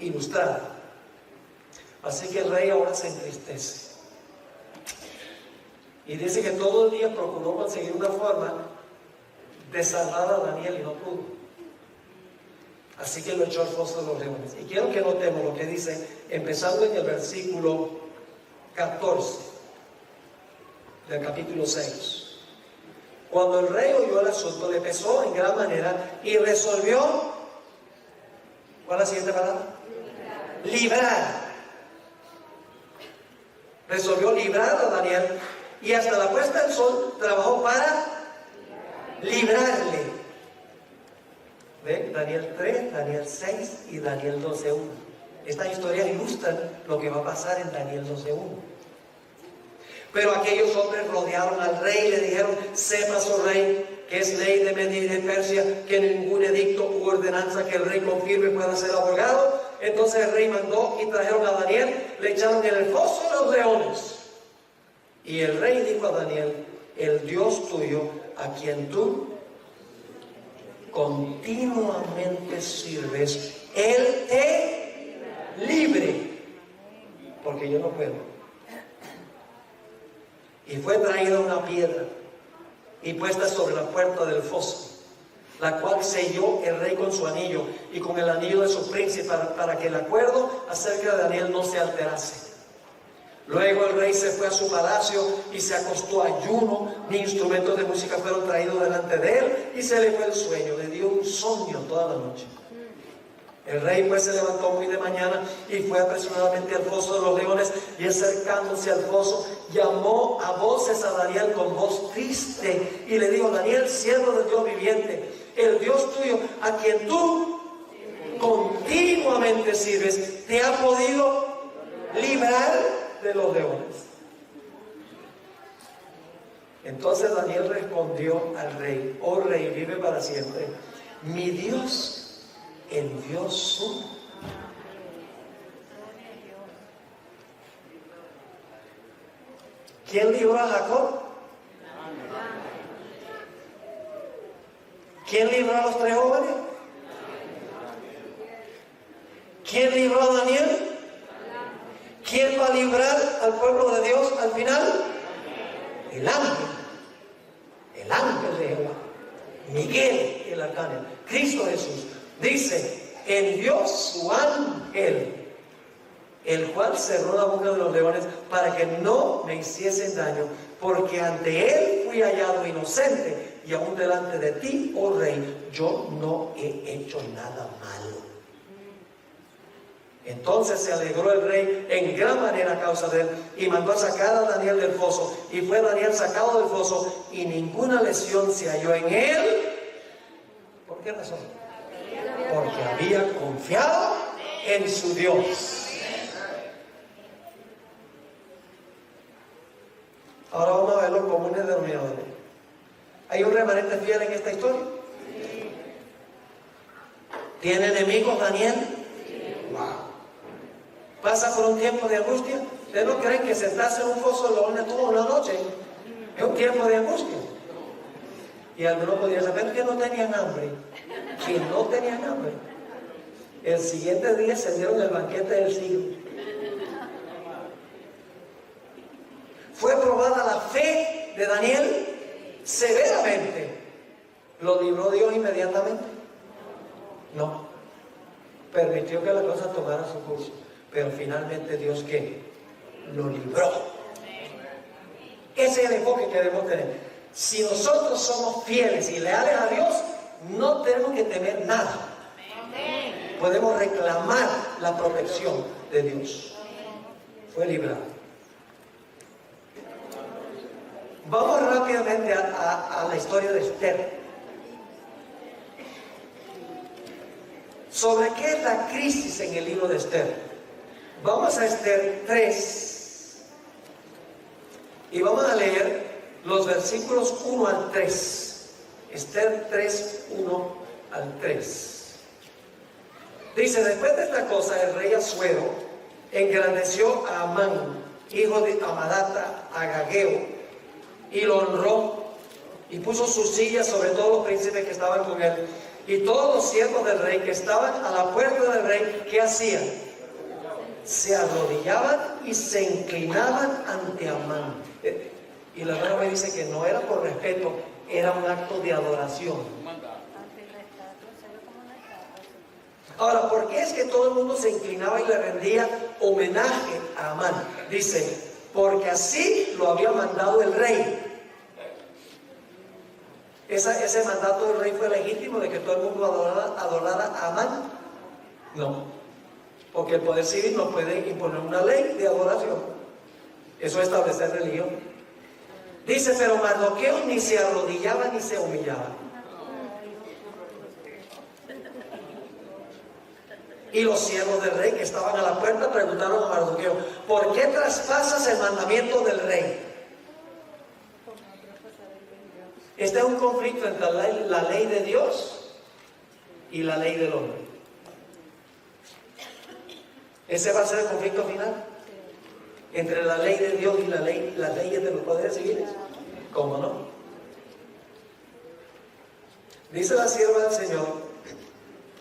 ilustrada. Así que el rey ahora se entristece y dice que todo el día procuró conseguir una forma de salvar a Daniel y no pudo. Así que lo echó al foso de los leones. Y quiero que notemos lo que dice, empezando en el versículo 14 del capítulo 6. Cuando el rey oyó el asunto, le pesó en gran manera y resolvió, ¿cuál es la siguiente palabra? Librar. Resolvió librar a Daniel y hasta la puesta del sol trabajó para librarle. ¿Ven? Daniel 3, Daniel 6 y Daniel 12:1. Estas historias ilustran lo que va a pasar en Daniel 12:1. Pero aquellos hombres rodearon al rey y le dijeron: sepas, oh rey, que es ley de Media y de Persia, que ningún edicto u ordenanza que el rey confirme pueda ser abrogado. Entonces el rey mandó y trajeron a Daniel, le echaron en el foso de los leones. Y el rey dijo a Daniel: el Dios tuyo, a quien tú continuamente sirves, Él te libre, porque yo no puedo. Y fue traída una piedra y puesta sobre la puerta del foso, la cual selló el rey con su anillo y con el anillo de su príncipe, para que el acuerdo acerca de Daniel no se alterase. Luego el rey se fue a su palacio y se acostó ayuno, ni instrumentos de música fueron traídos delante de él, y se le fue el sueño, le dio un sueño toda la noche. El rey pues se levantó muy de mañana y fue apresuradamente al foso de los leones, y acercándose al foso llamó a voces a Daniel con voz triste y le dijo: Daniel, siervo del Dios viviente, el Dios tuyo, a quien tú continuamente sirves, ¿te ha podido librar de los leones? Entonces Daniel respondió al rey: oh rey, vive para siempre. Mi Dios envió su... ¿Quién libró a Jacob? ¿Quién libró a los 3 jóvenes? ¿Quién libró a Daniel? ¿Quién va a librar al pueblo de Dios al final? El ángel de Jehová, Miguel el arcángel, Cristo Jesús. Dice: envió su ángel, el cual cerró la boca de los leones para que no me hiciesen daño, porque ante él fui hallado inocente, y aún delante de ti, oh rey, yo no he hecho nada malo. Entonces se alegró el rey en gran manera a causa de él, y mandó a sacar a Daniel del foso, y fue Daniel sacado del foso, y ninguna lesión se halló en él. ¿Por qué razón? Porque había confiado en su Dios. Ahora vamos a ver los comunes denominadores. ¿Hay un remanente fiel en esta historia? ¿Tiene enemigos Daniel? Wow. ¿Pasa por un tiempo de angustia? ¿Ustedes no creen que sentarse en un foso de leones toda una noche es un tiempo de angustia? Y algunos podrían saber que no tenían hambre. Que no tenían hambre. El siguiente día se dieron el banquete del siglo. Fue probada la fe de Daniel severamente. ¿Lo libró Dios inmediatamente? No. Permitió que la cosa tomara su curso. Pero finalmente Dios, ¿qué? Lo libró. Ese es el enfoque que debemos tener. Si nosotros somos fieles y leales a Dios, no tenemos que temer nada. Podemos reclamar la protección de Dios. Fue librado. Vamos rápidamente a la historia de Esther. ¿Sobre qué es la crisis en el libro de Esther? Vamos a Esther 3 y vamos a leer los versículos 1 al 3. Esther 3, 1 al 3. Dice: después de esta cosa, el rey Asuero engrandeció a Amán, hijo de Amadata, Agageo, y lo honró, y puso su silla sobre todos los príncipes que estaban con él. Y todos los siervos del rey que estaban a la puerta del rey, ¿qué hacían? Se arrodillaban y se inclinaban ante Amán. Y la hermana me dice que no era por respeto, era un acto de adoración. Ahora, ¿por qué es que todo el mundo se inclinaba y le rendía homenaje a Amán? Dice: porque así lo había mandado el rey. ¿Ese mandato del rey fue legítimo de que todo el mundo adorara a Amán? No, porque el poder civil no puede imponer una ley de adoración. Eso es establecer religión. Dice: pero Mardoqueo ni se arrodillaba ni se humillaba. Y los siervos del rey que estaban a la puerta preguntaron a Mardoqueo: ¿por qué traspasas el mandamiento del rey? Este es un conflicto entre la ley de Dios y la ley del hombre. Ese va a ser el conflicto final entre la ley de Dios y las leyes de los poderes civiles. ¿Cómo no? Dice la sierva del Señor,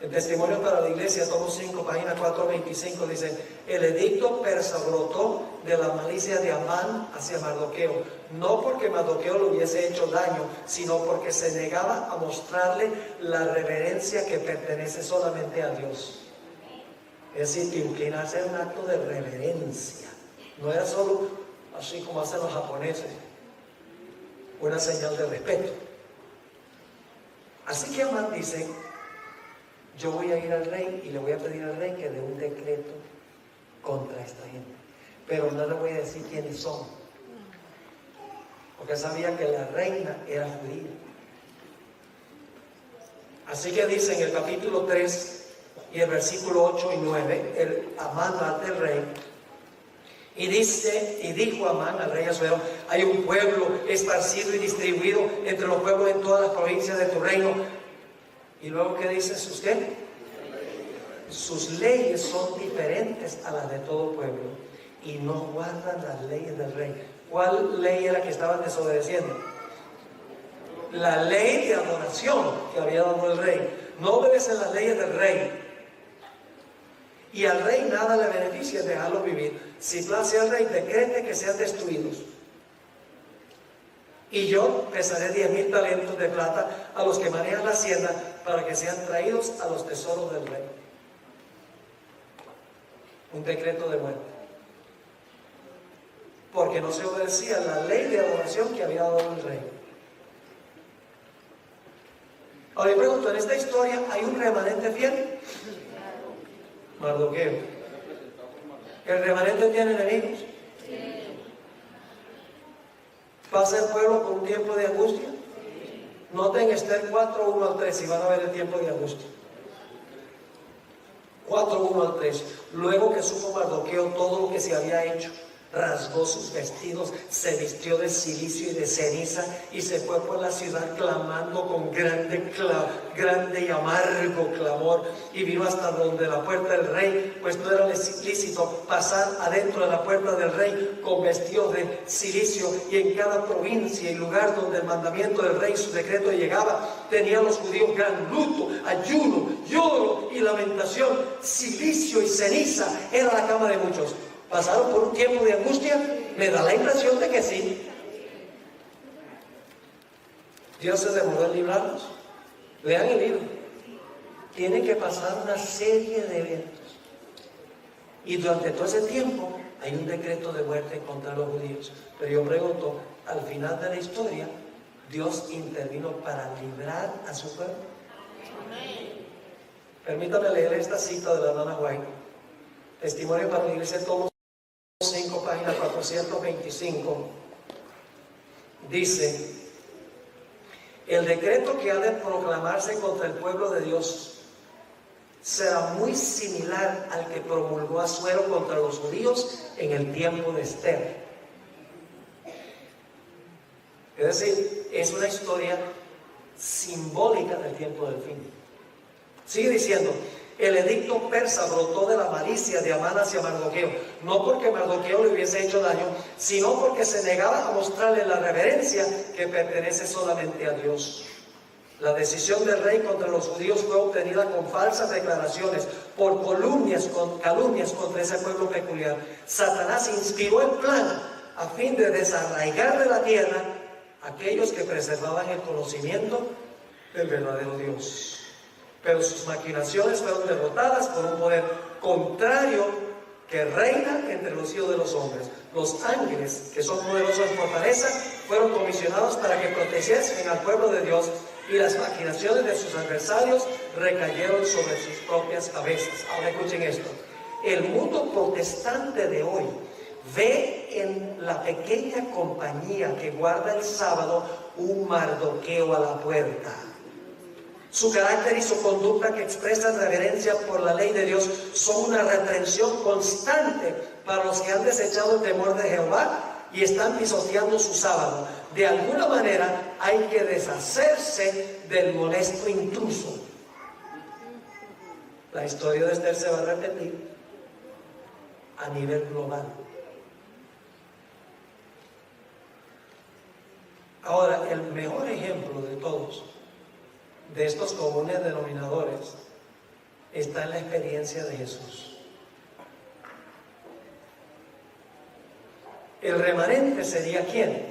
el testimonio para la iglesia, tomo 5, página 425, dice: el edicto persa brotó de la malicia de Amán hacia Mardoqueo, no porque Mardoqueo le hubiese hecho daño, sino porque se negaba a mostrarle la reverencia que pertenece solamente a Dios. Es decir, que inclinarse era un acto de reverencia, no era solo así como hacen los japoneses, una señal de respeto. Así que Amán dice: yo voy a ir al rey y le voy a pedir al rey que dé un decreto contra esta gente, pero no le voy a decir quiénes son, porque sabía que la reina era judía. Así que dice en el capítulo 3 y el versículo 8 y 9, Amán va ante el rey y dice: y dijo Amán al rey Asuero: hay un pueblo esparcido y distribuido entre los pueblos en todas las provincias de tu reino. Y luego, ¿qué dice usted? Sus leyes son diferentes a las de todo pueblo y no guardan las leyes del rey. ¿Cuál ley era que estaban desobedeciendo? La ley de adoración que había dado el rey. No obedecen las leyes del rey. Y al rey nada le beneficia dejarlo vivir. Si place al rey, decrete que sean destruidos. Y yo pesaré 10,000 talentos de plata a los que manejan la hacienda para que sean traídos a los tesoros del rey. Un decreto de muerte. Porque no se obedecía la ley de adoración que había dado el rey. Ahora yo pregunto, ¿en esta historia hay un remanente fiel? Mardoqueo. ¿El remanente tiene enemigos? ¿Pasa el pueblo por un tiempo de angustia? Noten Esther 4, 1 al 3 y van a ver el tiempo de angustia. 4, 1 al 3. Luego que supo Mardoqueo todo lo que se había hecho, rasgó sus vestidos, se vistió de cilicio y de ceniza y se fue por la ciudad clamando con grande y amargo clamor, y vino hasta donde la puerta del rey, pues no era lícito pasar adentro de la puerta del rey con vestidos de cilicio, y en cada provincia y lugar donde el mandamiento del rey, su decreto llegaba, tenían los judíos gran luto, ayuno, lloro y lamentación. Cilicio y ceniza era la cama de muchos. ¿Pasaron por un tiempo de angustia? Me da la impresión de que sí. Dios se demoró en librarnos. Lean el libro. Tienen que pasar una serie de eventos. Y durante todo ese tiempo hay un decreto de muerte contra los judíos. Pero yo pregunto, al final de la historia, Dios intervino para librar a su pueblo. Permítame leer esta cita de la hermana White. Testimonio para la iglesia, tomo 5, página 425, dice: el decreto que ha de proclamarse contra el pueblo de Dios será muy similar al que promulgó Asuero contra los judíos en el tiempo de Esther. Es decir, es una historia simbólica del tiempo del fin. Sigue diciendo: el edicto persa brotó de la malicia de Amán hacia Mardoqueo, no porque Mardoqueo le hubiese hecho daño, sino porque se negaba a mostrarle la reverencia que pertenece solamente a Dios. La decisión del rey contra los judíos fue obtenida con falsas declaraciones, por calumnias contra ese pueblo peculiar. Satanás inspiró el plan a fin de desarraigar de la tierra a aquellos que preservaban el conocimiento del verdadero Dios. Pero sus maquinaciones fueron derrotadas por un poder contrario que reina entre los hijos de los hombres. Los ángeles, que son poderosos en fortaleza, fueron comisionados para que protegiesen al pueblo de Dios, y las maquinaciones de sus adversarios recayeron sobre sus propias cabezas. Ahora escuchen esto. El mundo protestante de hoy ve en la pequeña compañía que guarda el sábado un Mardoqueo a la puerta. Su carácter y su conducta, que expresan reverencia por la ley de Dios, son una reprensión constante para los que han desechado el temor de Jehová y están pisoteando su sábado. De alguna manera hay que deshacerse del molesto intruso. La historia de Esther se va a repetir a nivel global. Ahora, el mejor ejemplo de todos, de estos comunes denominadores, está en la experiencia de Jesús. El remanente sería ¿quién?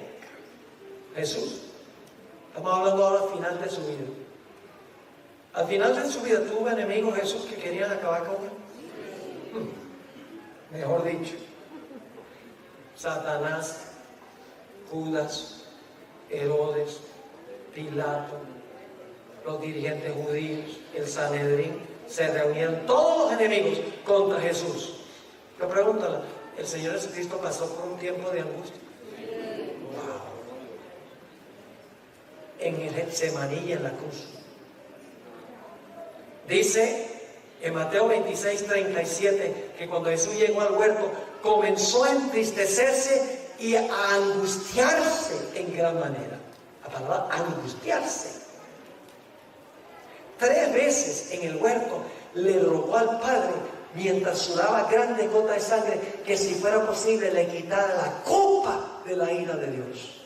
Jesús. Estamos hablando ahora al final de su vida. Al final de su vida tuvo enemigos Jesús que querían acabar con él. Mejor dicho, Satanás, Judas, Herodes, Pilato, los dirigentes judíos, el Sanedrín, se reunían todos los enemigos contra Jesús. Pero pregúntale, ¿el Señor Jesucristo pasó por un tiempo de angustia? Wow. En el Getsemaní y en la cruz. Dice en Mateo 26:37 que cuando Jesús llegó al huerto comenzó a entristecerse y a angustiarse en gran manera. La palabra angustiarse. 3 veces en el huerto le rogó al Padre, mientras sudaba grandes gotas de sangre, que si fuera posible le quitara la copa de la ira de Dios.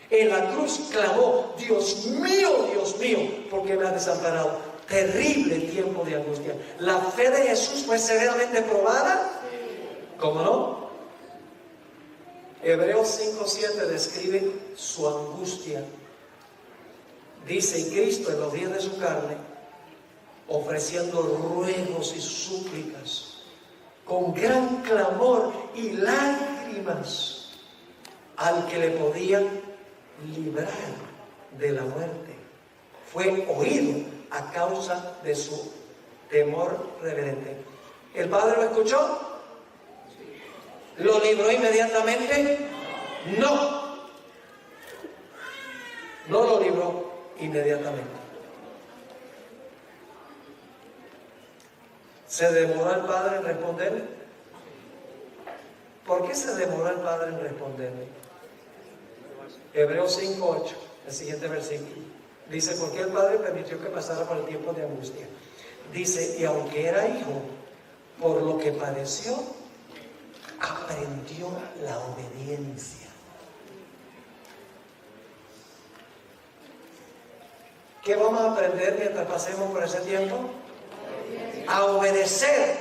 En la cruz clamó: Dios mío, ¿por qué me has desamparado? Terrible tiempo de angustia. ¿La fe de Jesús fue severamente probada? ¿Cómo no? Hebreos 5:7 describe su angustia. Dice: y Cristo en los días de su carne, ofreciendo ruegos y súplicas, con gran clamor y lágrimas, al que le podían librar de la muerte, fue oído a causa de su temor reverente. ¿El Padre lo escuchó? ¿Lo libró inmediatamente? No. No lo libró inmediatamente. ¿Se demoró el Padre en responderle? ¿Por qué se demoró el Padre en responderle? Hebreos 5:8, el siguiente versículo. Dice: ¿por qué el Padre permitió que pasara por el tiempo de angustia? Dice: y aunque era hijo, por lo que padeció, aprendió la obediencia. ¿Qué vamos a aprender mientras pasemos por ese tiempo? A obedecer.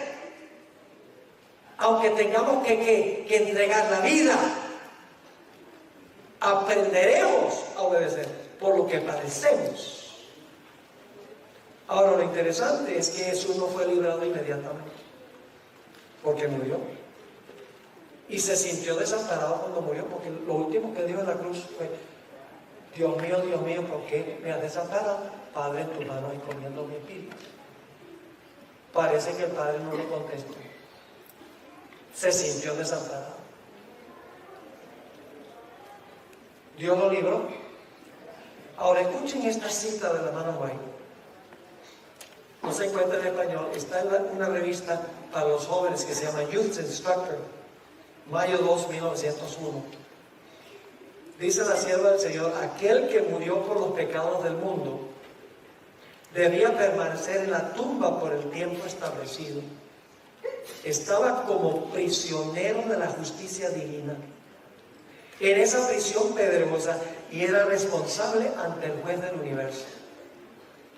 Aunque tengamos que entregar la vida, aprenderemos a obedecer por lo que padecemos. Ahora, lo interesante es que Jesús no fue librado inmediatamente, porque murió. Y se sintió desamparado cuando murió, porque lo último que dijo en la cruz fue: Dios mío, ¿por qué me has desamparado? Padre, en tu mano encomiendo mi espíritu. Parece que el Padre no le contestó. Se sintió desamparado. Dios lo libró. Ahora escuchen esta cita de la hermana White. No se encuentra en español, está en una revista para los jóvenes que se llama Youth Instructor, mayo 2, 1901. Dice la sierva del Señor: aquel que murió por los pecados del mundo debía permanecer en la tumba por el tiempo establecido. Estaba como prisionero de la justicia divina en esa prisión pedregosa y era responsable ante el juez del universo.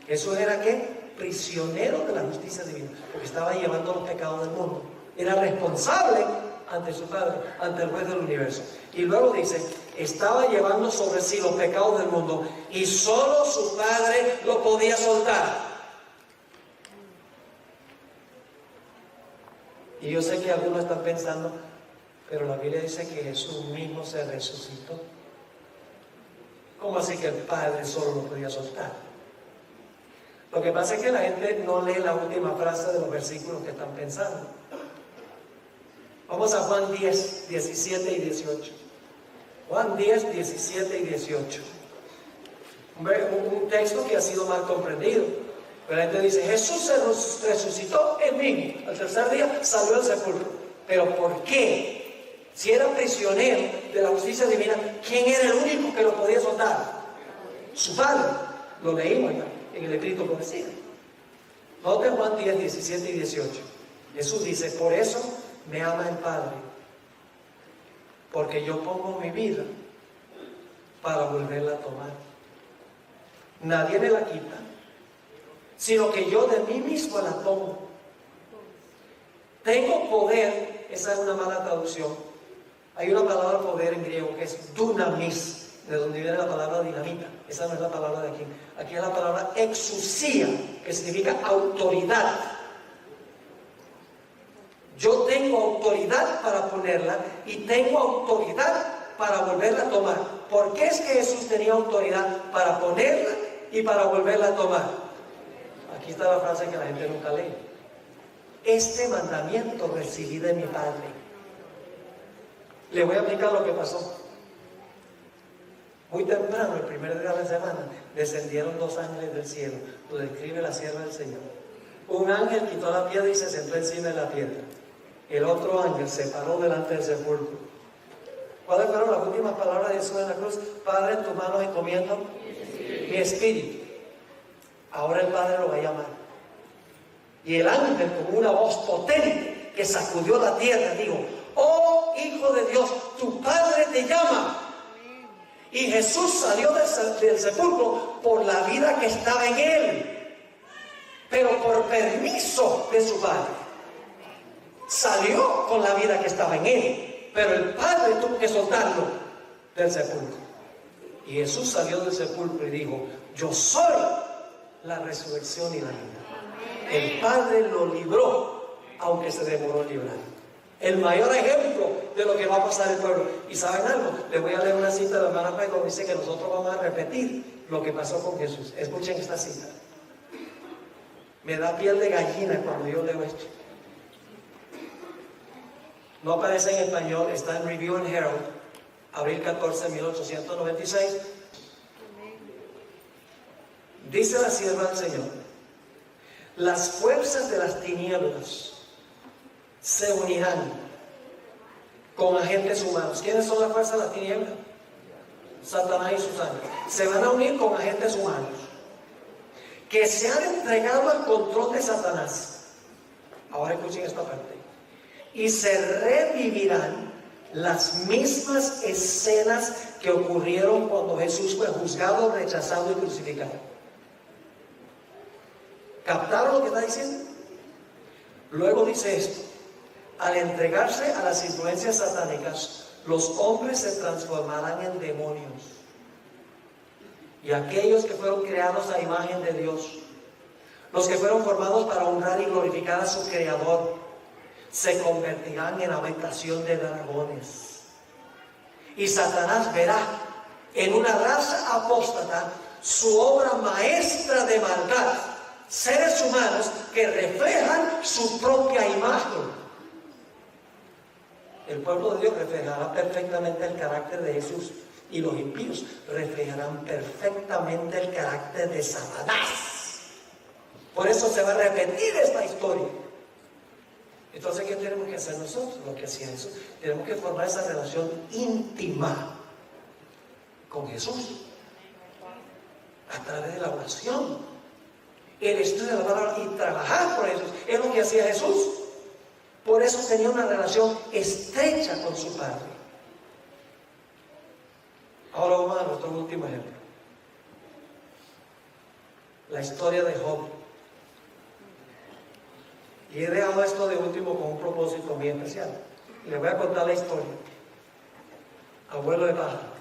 ¿Eso era qué? Prisionero de la justicia divina, porque estaba llevando los pecados del mundo. Era responsable ante su Padre, ante el juez del universo. Y luego dice: estaba llevando sobre sí los pecados del mundo y solo su Padre lo podía soltar. Y yo sé que algunos están pensando: pero la Biblia dice que Jesús mismo se resucitó. ¿Cómo así que el Padre solo lo podía soltar? Lo que pasa es que la gente no lee la última frase de los versículos que están pensando. Vamos a Juan 10, 17 y 18. Juan 10, 17 y 18. un texto que ha sido mal comprendido. Pero la gente dice, Jesús se resucitó en mí. Al tercer día salió del sepulcro. ¿Pero por qué? Si era prisionero de la justicia divina, ¿quién era el único que lo podía soltar? Su Padre. Lo leímos ya en el escrito por decir. Noten Juan 10, 17 y 18. Jesús dice, por eso me ama el Padre, porque yo pongo mi vida para volverla a tomar. Nadie me la quita, sino que yo de mí mismo la tomo. Tengo poder, esa es una mala traducción. Hay una palabra poder en griego que es dunamis, de donde viene la palabra dinamita. Esa no es la palabra de aquí. Aquí es la palabra exousia, que significa autoridad. Yo tengo autoridad para ponerla y tengo autoridad para volverla a tomar. ¿Por qué es que Jesús tenía autoridad para ponerla y para volverla a tomar? Aquí está la frase que la gente nunca lee. Este mandamiento recibí de mi Padre. Le voy a explicar lo que pasó. Muy temprano, el primer día de la semana, descendieron 2 ángeles del cielo. Lo describe la sierva del Señor. Un ángel quitó la piedra y se sentó encima de la piedra. El otro ángel se paró delante del sepulcro. ¿Cuáles fueron las últimas palabras de Jesús en la cruz? Padre, en tus manos encomiendo mi espíritu. Ahora el Padre lo va a llamar. Y el ángel, con una voz potente que sacudió la tierra, dijo: oh Hijo de Dios, tu Padre te llama. Y Jesús salió del sepulcro por la vida que estaba en él, pero por permiso de su Padre. Salió con la vida que estaba en él, pero el Padre tuvo que soltarlo del sepulcro. Y Jesús salió del sepulcro y dijo: yo soy la resurrección y la vida. El Padre lo libró, aunque se demoró en librar. El mayor ejemplo de lo que va a pasar el pueblo. ¿Y saben algo? Les voy a leer una cita de la hermana Pego. Dice que nosotros vamos a repetir lo que pasó con Jesús. Escuchen esta cita. Me da piel de gallina cuando yo leo esto. No aparece en español, está en Review and Herald, abril 14, 1896. Dice la sierva del Señor: las fuerzas de las tinieblas se unirán con agentes humanos. ¿Quiénes son las fuerzas de las tinieblas? Satanás y sus ángeles. Se van a unir con agentes humanos que se han entregado al control de Satanás. Ahora escuchen esta parte. Y se revivirán las mismas escenas que ocurrieron cuando Jesús fue juzgado, rechazado y crucificado. ¿Captaron lo que está diciendo? Luego dice esto: al entregarse a las influencias satánicas, los hombres se transformarán en demonios. Y aquellos que fueron creados a imagen de Dios, los que fueron formados para honrar y glorificar a su Creador, se convertirán en habitación de dragones. Y Satanás verá en una raza apóstata su obra maestra de maldad, seres humanos que reflejan su propia imagen. El pueblo de Dios reflejará perfectamente el carácter de Jesús, y los impíos reflejarán perfectamente el carácter de Satanás. Por eso se va a repetir esta historia. Entonces, ¿qué tenemos que hacer nosotros? Lo que hacía Jesús. Tenemos que formar esa relación íntima con Jesús a través de la oración, el estudio de la palabra y trabajar por Jesús. Es lo que hacía Jesús. Por eso tenía una relación estrecha con su Padre. Ahora vamos a nuestro último ejemplo. La historia de Job. Y he dejado esto de último con un propósito muy especial. Les voy a contar la historia. Abuelo de pájaro.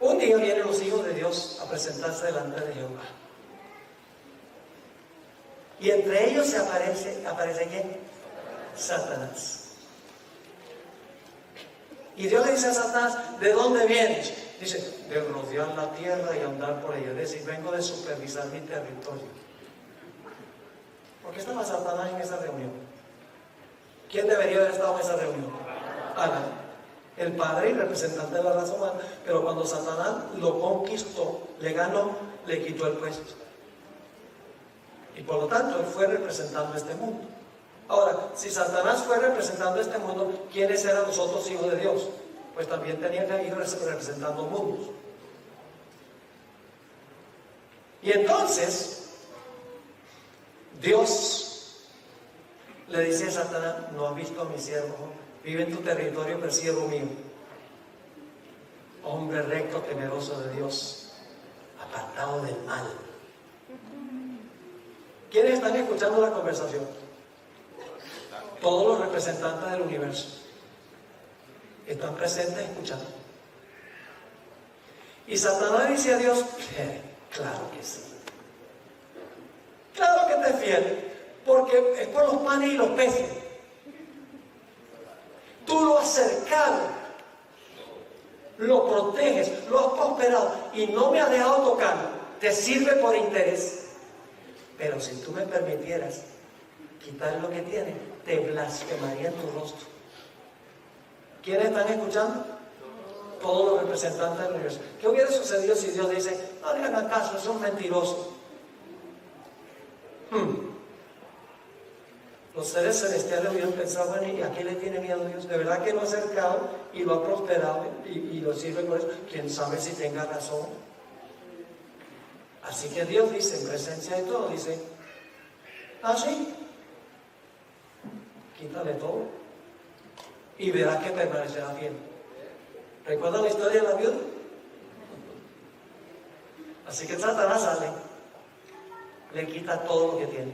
Un día vienen los hijos de Dios a presentarse delante de Jehová. Y entre ellos aparece ¿quién? Satanás. Y Dios le dice a Satanás: ¿de dónde vienes? Dice: de rodear la tierra y andar por ella. Es decir, vengo de supervisar mi territorio. ¿Por qué estaba Satanás en esa reunión? ¿Quién debería haber estado en esa reunión? Ana. el padre y representante de la raza humana, pero cuando Satanás lo conquistó, le ganó, le quitó el puesto. Y por lo tanto, él fue representando este mundo. Ahora, si Satanás fue representando este mundo, ¿quiénes eran los otros hijos de Dios? Pues también tenían que ir representando mundos. Y entonces, Dios le dice a Satanás: no has visto a mi siervo, vive en tu territorio, pero siervo mío, hombre recto, temeroso de Dios, apartado del mal. ¿Quiénes están escuchando la conversación? Todos los representantes del universo están presentes escuchando. Y Satanás dice a Dios: claro que sí, claro que te es fiel, porque es por los panes y los peces. Tú lo has cercado, lo proteges, lo has prosperado y no me has dejado tocarlo. Te sirve por interés. Pero si tú me permitieras quitar lo que tiene, te blasfemaría en tu rostro. ¿Quiénes están escuchando? Todos los representantes del universo. ¿Qué hubiera sucedido si Dios dice: no le hagan caso, son mentirosos? Los seres celestiales hubieran pensado: bueno, ¿y a qué le tiene miedo Dios? De verdad que lo ha acercado y lo ha prosperado y lo sirve por eso. ¿Quién sabe si tenga razón? Así que Dios dice, en presencia de todo, dice: sí, quítale todo y verás que permanecerá fiel. ¿Recuerdan la historia de la viuda? Así que Satanás sale, le quita todo lo que tiene,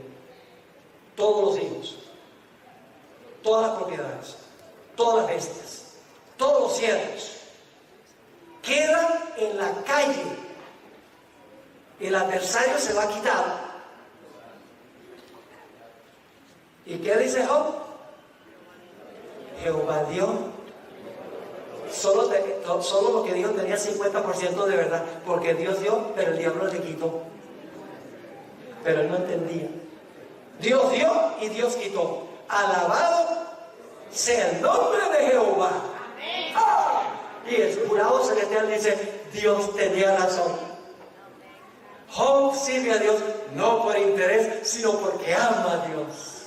todos los hijos, todas las propiedades, todas las bestias, todos los siervos, quedan en la calle. El adversario se va a quitar. ¿Y qué dice Job? Jehová dio. Solo lo que dijo tenía 50% de verdad, porque Dios dio, pero el diablo le quitó. Pero él no entendía. Dios dio y Dios quitó. Alabado sea el nombre de Jehová. ¡Ah! Y el jurado celestial dice: Dios tenía razón. Job sirve a Dios no por interés, sino porque ama a Dios.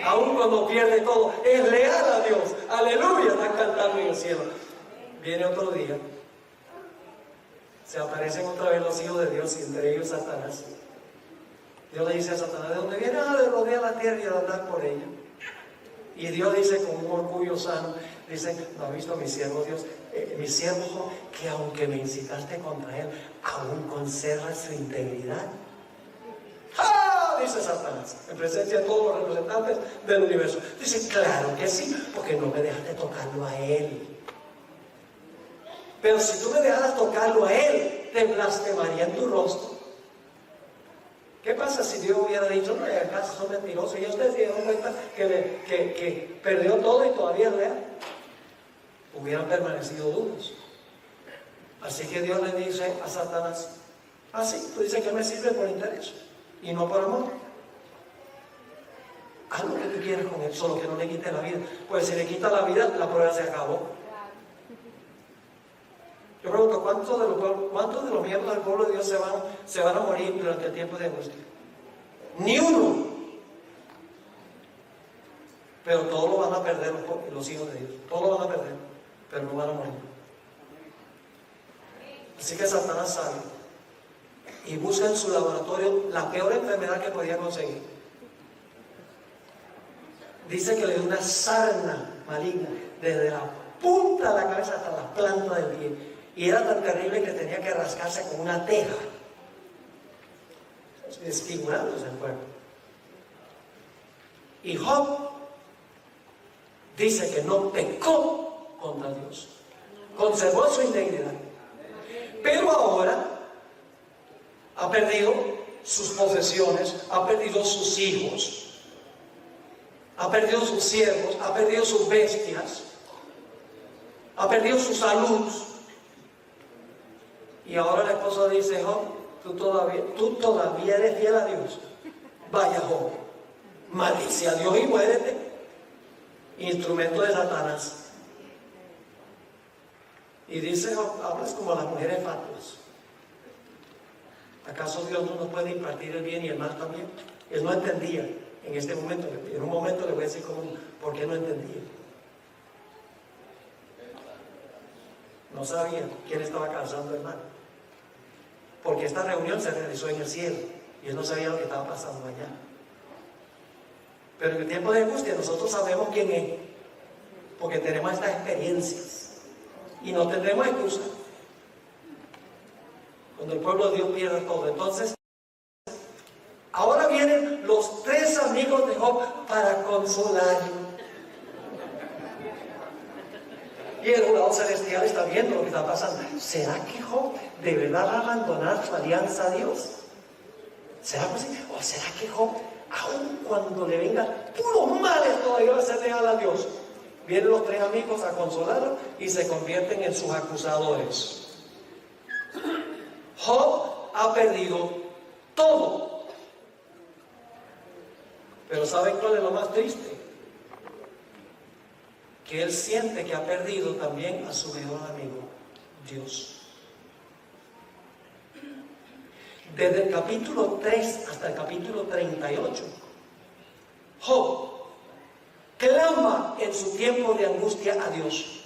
Aun cuando pierde todo, es leal a Dios. Aleluya, están cantando en el cielo. Viene otro día, se aparecen otra vez los hijos de Dios, y entre ellos Satanás. Dios le dice a Satanás: ¿de dónde vienes? De rodear la tierra y de andar por ella. Y Dios dice con un orgullo sano, dice: ¿no has visto a mi siervo Dios? Mi siervo Job, que aunque me incitaste contra él, aún conserva su integridad. ¡Ah! Dice Satanás, en presencia de todos los representantes del universo. Dice: claro que sí, porque no me dejaste tocarlo a él. Pero si tú me dejaras tocarlo a él, te blasfemaría en tu rostro. ¿Qué pasa si Dios hubiera dicho: no, en casa son mentirosos? Y ustedes se dieron cuenta que perdió todo y todavía es real. Hubieran permanecido duros. Así que Dios le dice a Satanás: sí, tú dices que me sirve por interés y no por amor. Haz lo que tú quieras con él, solo que no le quite la vida. Pues si le quita la vida, la prueba se acabó. Yo pregunto: ¿cuántos de los miembros del pueblo de Dios se van a morir durante el tiempo de angustia? Ni uno. Pero todos lo van a perder los hijos de Dios. Todos lo van a perder, pero no van a morir. Así que Satanás sale y busca en su laboratorio la peor enfermedad que podía conseguir. Dice que le dio una sarna maligna desde la punta de la cabeza hasta la planta del pie. Y era tan terrible que tenía que rascarse con una teja, desfigurándose el cuerpo. Y Job dice que no pecó contra Dios, conservó su integridad. Pero ahora ha perdido sus posesiones, ha perdido sus hijos, ha perdido sus siervos, ha perdido sus bestias, ha perdido su salud. Y ahora la esposa dice: Job, tú todavía eres fiel a Dios. Vaya Job, maldice a Dios y muérete. Instrumento de Satanás. Y dice Job, hablas como las mujeres fatuas. ¿Acaso Dios no nos puede impartir el bien y el mal también? Él no entendía en este momento. En un momento le voy a decir por qué no entendía. No sabía quién estaba causando el mal. Porque esta reunión se realizó en el cielo y él no sabía lo que estaba pasando allá. Pero en el tiempo de angustia nosotros sabemos quién es, porque tenemos estas experiencias y no tendremos excusa. Cuando el pueblo de Dios pierde todo. Entonces, ahora vienen los 3 amigos de Job para consolarlo. Y el jurado celestial está viendo lo que está pasando. ¿Será que Job de verdad va a abandonar su alianza a Dios? ¿Será posible? ¿O será que Job, aun cuando le vengan puros males, todavía va a ser leal a Dios? Vienen los 3 amigos a consolarlo y se convierten en sus acusadores. Job ha perdido todo. Pero ¿saben cuál es lo más triste? Que él siente que ha perdido también a su mejor amigo, Dios. Desde el capítulo 3 hasta el capítulo 38, Job clama en su tiempo de angustia a Dios.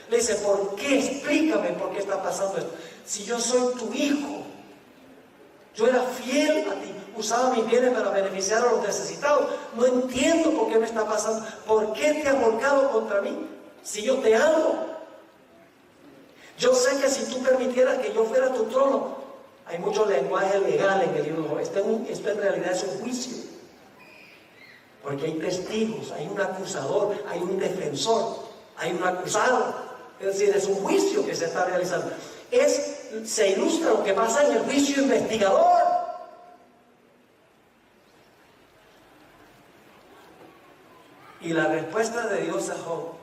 Le dice, ¿por qué? Explícame por qué está pasando esto. Si yo soy tu hijo, yo era fiel a ti, usaba mis bienes para beneficiar a los necesitados. No entiendo por qué me está pasando. ¿Por qué te has volcado contra mí? Si yo te amo. Yo sé que si tú permitieras que yo fuera tu trono, hay mucho lenguaje legal en el libro. Esto en realidad es un juicio. Porque hay testigos, hay un acusador, hay un defensor, hay un acusado. Es decir, es un juicio que se está realizando. Se ilustra lo que pasa en el juicio investigador. Y la respuesta de Dios a Job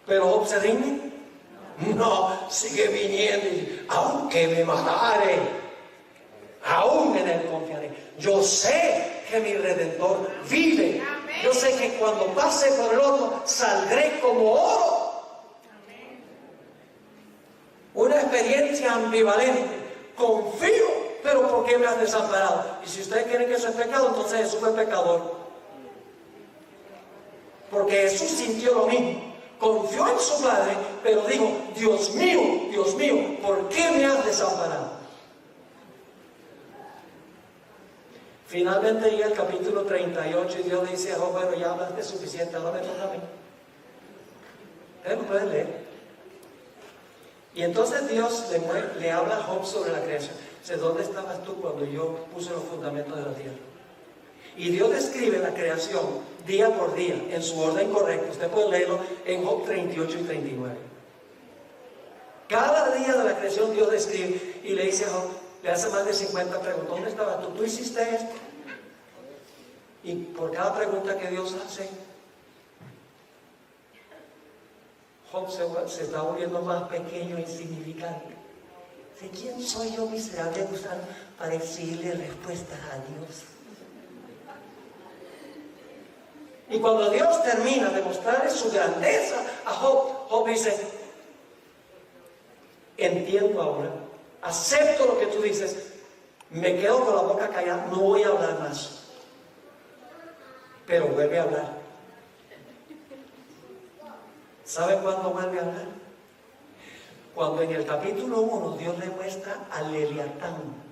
Pero Job se rinde. No, sigue viniendo y aunque me matare, aún en él confiaré. Yo sé que mi Redentor vive. Yo sé que cuando pase por el horno saldré como oro. Una experiencia ambivalente. Confío, pero ¿por qué me has desamparado? Y si ustedes quieren que eso es pecado, entonces Jesús fue pecador. Porque Jesús sintió lo mismo. Confió en su Padre, pero dijo, Dios mío, ¿por qué me has desamparado? Finalmente llega el capítulo 38 y Dios le dice a Job, bueno, ya hablaste suficiente, ahora me toca a mí. Ustedes lo pueden leer. Y entonces Dios le habla a Job sobre la creación. Dice, ¿dónde estabas tú cuando yo puse los fundamentos de la tierra? Y Dios describe la creación día por día, en su orden correcto. Usted puede leerlo en Job 38 y 39. Cada día de la creación Dios describe y le dice a Job, le hace más de 50 preguntas. ¿Dónde estabas tú? ¿Tú hiciste esto? Y por cada pregunta que Dios hace, Job se está volviendo más pequeño e insignificante. ¿De quién soy yo, miserable gusano, para exigirle respuestas a Dios? Y cuando Dios termina de mostrarle su grandeza a Job, Job dice, entiendo ahora, acepto lo que tú dices, Me quedo con la boca callada, no voy a hablar más. Pero vuelve a hablar. ¿Sabe cuándo vuelve a hablar? Cuando en el capítulo 1 Dios le muestra al Leviatán.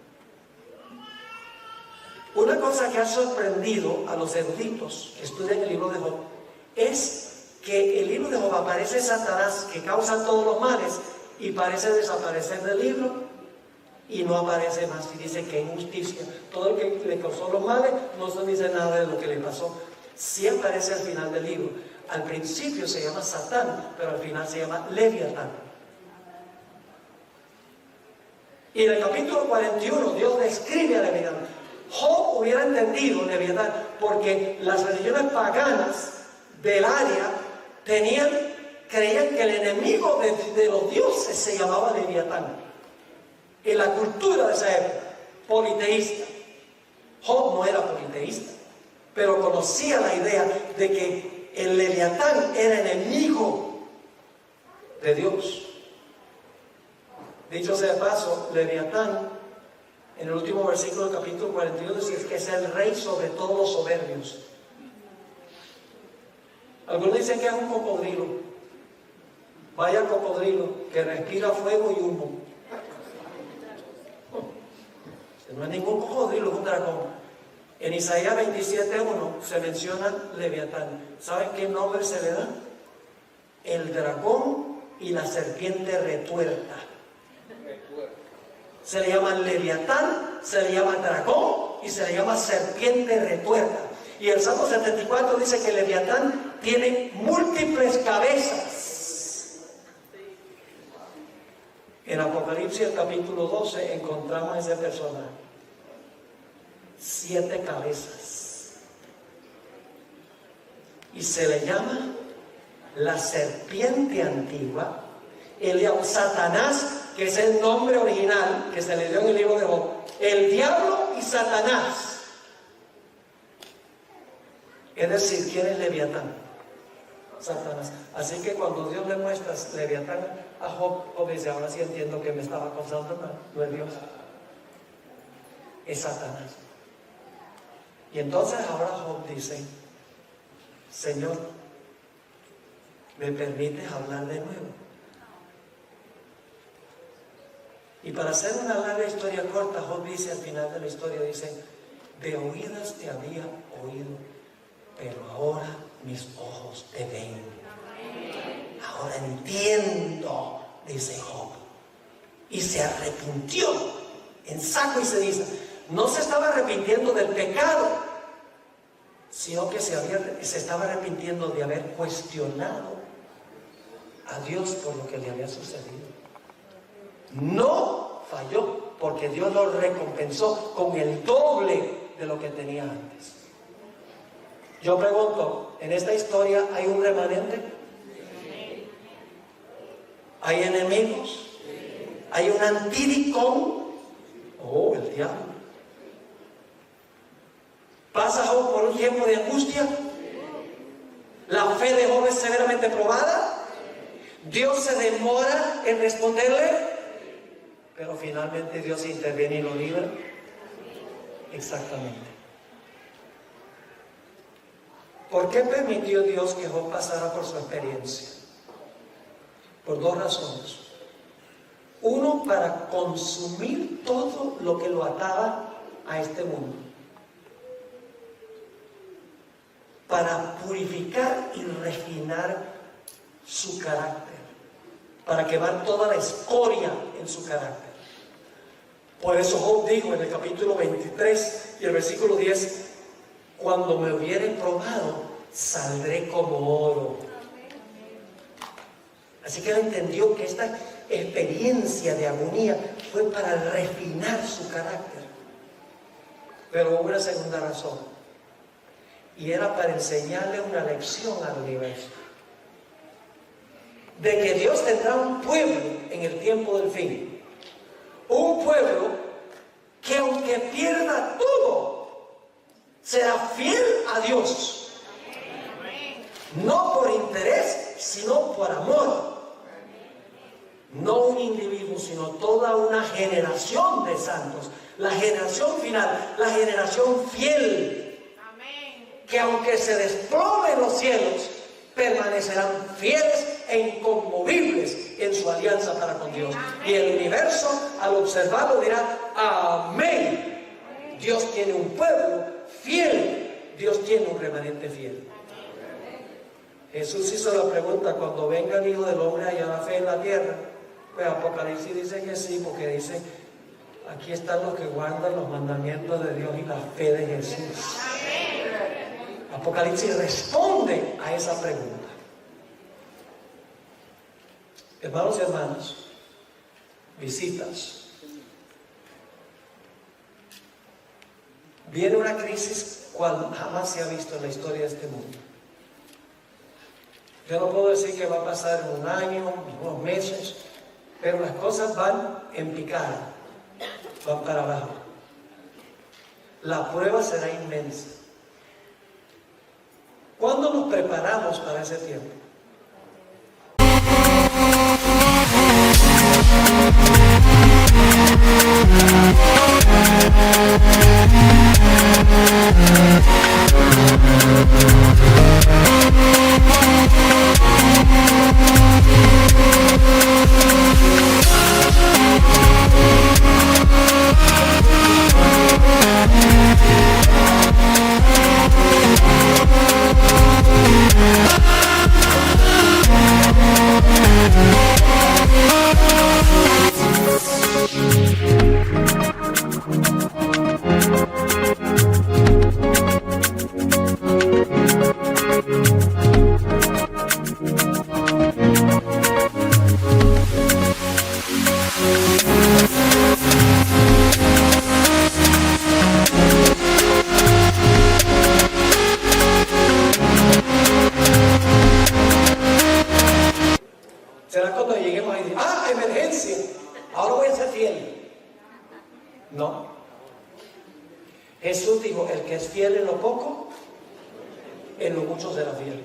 Una cosa que ha sorprendido a los eruditos que estudian el libro de Job es que el libro de Job aparece Satanás, que causa todos los males, y parece desaparecer del libro y no aparece más. Y dice que injusticia, todo el que le causó los males no se dice nada de lo que le pasó. Sí aparece al final del libro. Al principio se llama Satán, pero al final se llama Leviatán. Y en el capítulo 41 Dios describe a Leviatán. Job hubiera entendido Leviatán porque las religiones paganas del área creían que el enemigo de los dioses se llamaba Leviatán. En la cultura de esa época, politeísta. Job no era politeísta, pero conocía la idea de que el Leviatán era enemigo de Dios. Dicho sea de paso, Leviatán, en el último versículo del capítulo 42, dice que es el rey sobre todos los soberbios. Algunos dicen que es un cocodrilo. Vaya cocodrilo que respira fuego y humo. No es ningún cocodrilo, es un dragón. En Isaías 27:1 se menciona Leviatán. ¿Saben qué nombre se le da? El dragón y la serpiente retuerta. Se le llama Leviatán, se le llama dragón y se le llama serpiente retuerta. Y el Salmo 74 dice que Leviatán tiene múltiples cabezas. En Apocalipsis capítulo 12 encontramos a ese personaje. 7 cabezas. Y se le llama la serpiente antigua, el diablo, Satanás, que es el nombre original que se le dio en el libro de Job. El diablo y Satanás. Es decir, ¿quién es Leviatán? Satanás. Así que cuando Dios le muestra Leviatán a Job, Job dice, ahora sí entiendo que me estaba acusando, no es Dios, es Satanás. Y entonces ahora Job dice, Señor, ¿me permites hablar de nuevo? Y para hacer una larga historia corta, Job dice al final de la historia, dice, de oídas te había oído, pero ahora mis ojos te ven. Ahora entiendo, dice Job. Y se arrepintió en saco y ceniza. No se estaba arrepintiendo del pecado, sino que se estaba arrepintiendo de haber cuestionado a Dios por lo que le había sucedido. No falló, porque Dios lo recompensó con el doble de lo que tenía antes. Yo pregunto, ¿en esta historia hay un remanente? ¿Hay enemigos? ¿Hay un antídicon? Oh, el diablo. ¿Pasa Job por un tiempo de angustia? ¿La fe de Job es severamente probada? ¿Dios se demora en responderle? Pero finalmente Dios interviene y lo libra. Exactamente. ¿Por qué permitió Dios que Job pasara por su experiencia? Por 2 razones. Uno, para consumir todo lo que lo ataba a este mundo. Para purificar y refinar su carácter. Para quemar toda la escoria en su carácter. Por eso Job dijo en el capítulo 23 y el versículo 10, cuando me hubiere probado, saldré como oro. Así que él entendió que esta experiencia de agonía fue para refinar su carácter. Pero hubo una segunda razón, y era para enseñarle una lección al universo. De que Dios tendrá un pueblo en el tiempo del fin. Un pueblo que aunque pierda todo, será fiel a Dios. No por interés, sino por amor. no un individuo, sino toda una generación de santos, la generación final, la generación fiel, que aunque se desplomen los cielos, permanecerán fieles e inconmovibles en su alianza para con Dios. Y el universo, al observarlo, dirá: amén. Dios tiene un pueblo fiel, Dios tiene un remanente fiel. Jesús hizo la pregunta: cuando venga el Hijo del Hombre, ¿hallará la fe en la tierra? Pues Apocalipsis dice que sí, porque dice: aquí están los que guardan los mandamientos de Dios y la fe de Jesús. Apocalipsis responde a esa pregunta. Hermanos y hermanas, visitas. Viene una crisis cual jamás se ha visto en la historia de este mundo. Yo no puedo decir que va a pasar en un año, unos meses, pero las cosas van en picada, van para abajo. La prueba será inmensa. ¿Cuándo nos preparamos para ese tiempo? Será cuando lleguemos a decir: ¡ah, emergencia! Ahora voy a ser fiel. No. Jesús dijo: el que es fiel en lo poco, en lo mucho será fiel.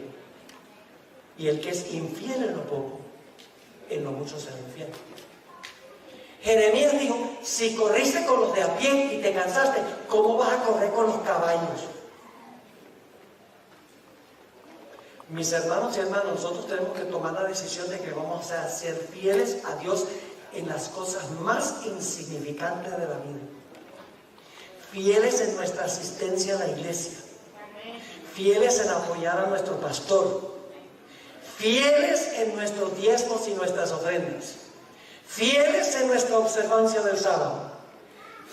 Y el que es infiel en lo poco, en lo mucho será infiel. Jeremías dijo: si corriste con los de a pie y te cansaste, ¿cómo vas a correr con los caballos? Mis hermanos y hermanas, nosotros tenemos que tomar la decisión de que vamos a ser fieles a Dios en las cosas más insignificantes de la vida. Fieles en nuestra asistencia a la iglesia. Fieles en apoyar a nuestro pastor. Fieles en nuestros diezmos y nuestras ofrendas. Fieles en nuestra observancia del sábado.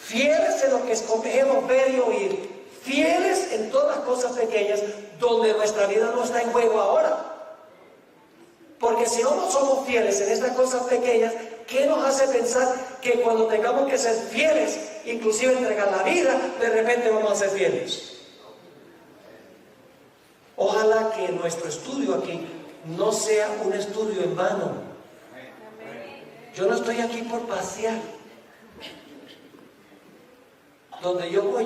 Fieles en lo que escogemos ver y oír. Fieles en todas las cosas pequeñas donde nuestra vida no está en juego ahora. Porque si no somos fieles en estas cosas pequeñas, ¿qué nos hace pensar que cuando tengamos que ser fieles, inclusive entregar la vida, de repente vamos a ser fieles? Ojalá que nuestro estudio aquí no sea un estudio en vano. Yo no estoy aquí por pasear. Donde yo voy,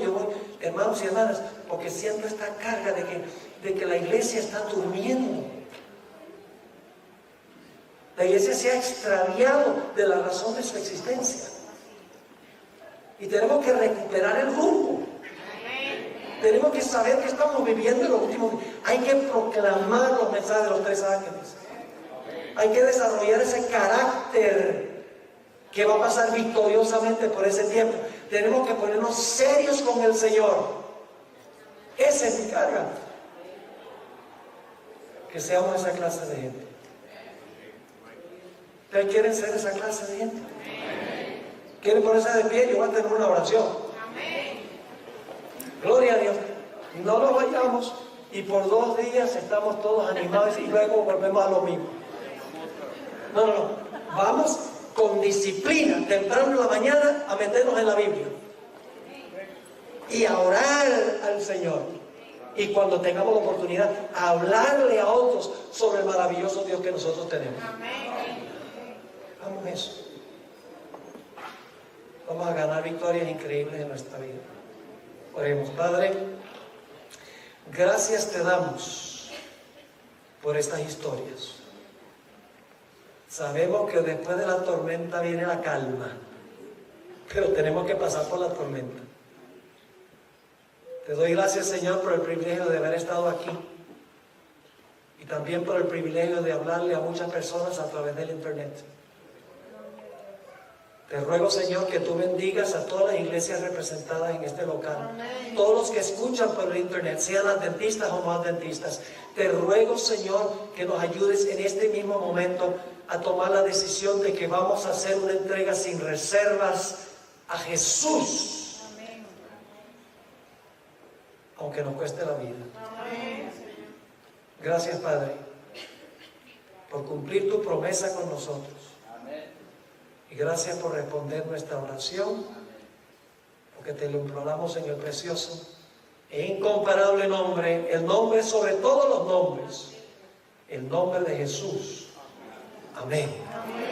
hermanos y hermanas, porque siento esta carga de que la iglesia está durmiendo. La iglesia se ha extraviado de la razón de su existencia. Y tenemos que recuperar el rumbo. Tenemos que saber que estamos viviendo en los últimos días. Hay que proclamar los mensajes de los 3 ángeles. Hay que desarrollar ese carácter que va a pasar victoriosamente por ese tiempo. Tenemos que ponernos serios con el Señor. Esa es mi carga. Que seamos esa clase de gente. ¿Ustedes quieren ser esa clase de gente? ¿Quieren ponerse de pie? Yo voy a tener una oración. Gloria a Dios. No nos vayamos y por 2 días estamos todos animados y luego volvemos a lo mismo. No. Vamos con disciplina, temprano en la mañana, a meternos en la Biblia y a orar al Señor, y cuando tengamos la oportunidad, a hablarle a otros sobre el maravilloso Dios que nosotros tenemos. Hagamos eso. Vamos a ganar victorias increíbles en nuestra vida. Oremos. Padre, gracias te damos por estas historias. Sabemos que después de la tormenta viene la calma, pero tenemos que pasar por la tormenta. Te doy gracias, Señor, por el privilegio de haber estado aquí y también por el privilegio de hablarle a muchas personas a través del internet. Te ruego, Señor, que tú bendigas a todas las iglesias representadas en este local. Todos los que escuchan por el internet, sean adventistas o no adventistas. Te ruego, Señor, que nos ayudes en este mismo momento a tomar la decisión de que vamos a hacer una entrega sin reservas a Jesús. Aunque nos cueste la vida. Gracias, Padre, por cumplir tu promesa con nosotros. Y gracias por responder nuestra oración, porque te lo imploramos en el precioso e incomparable nombre, el nombre sobre todos los nombres, el nombre de Jesús. Amén. Amén.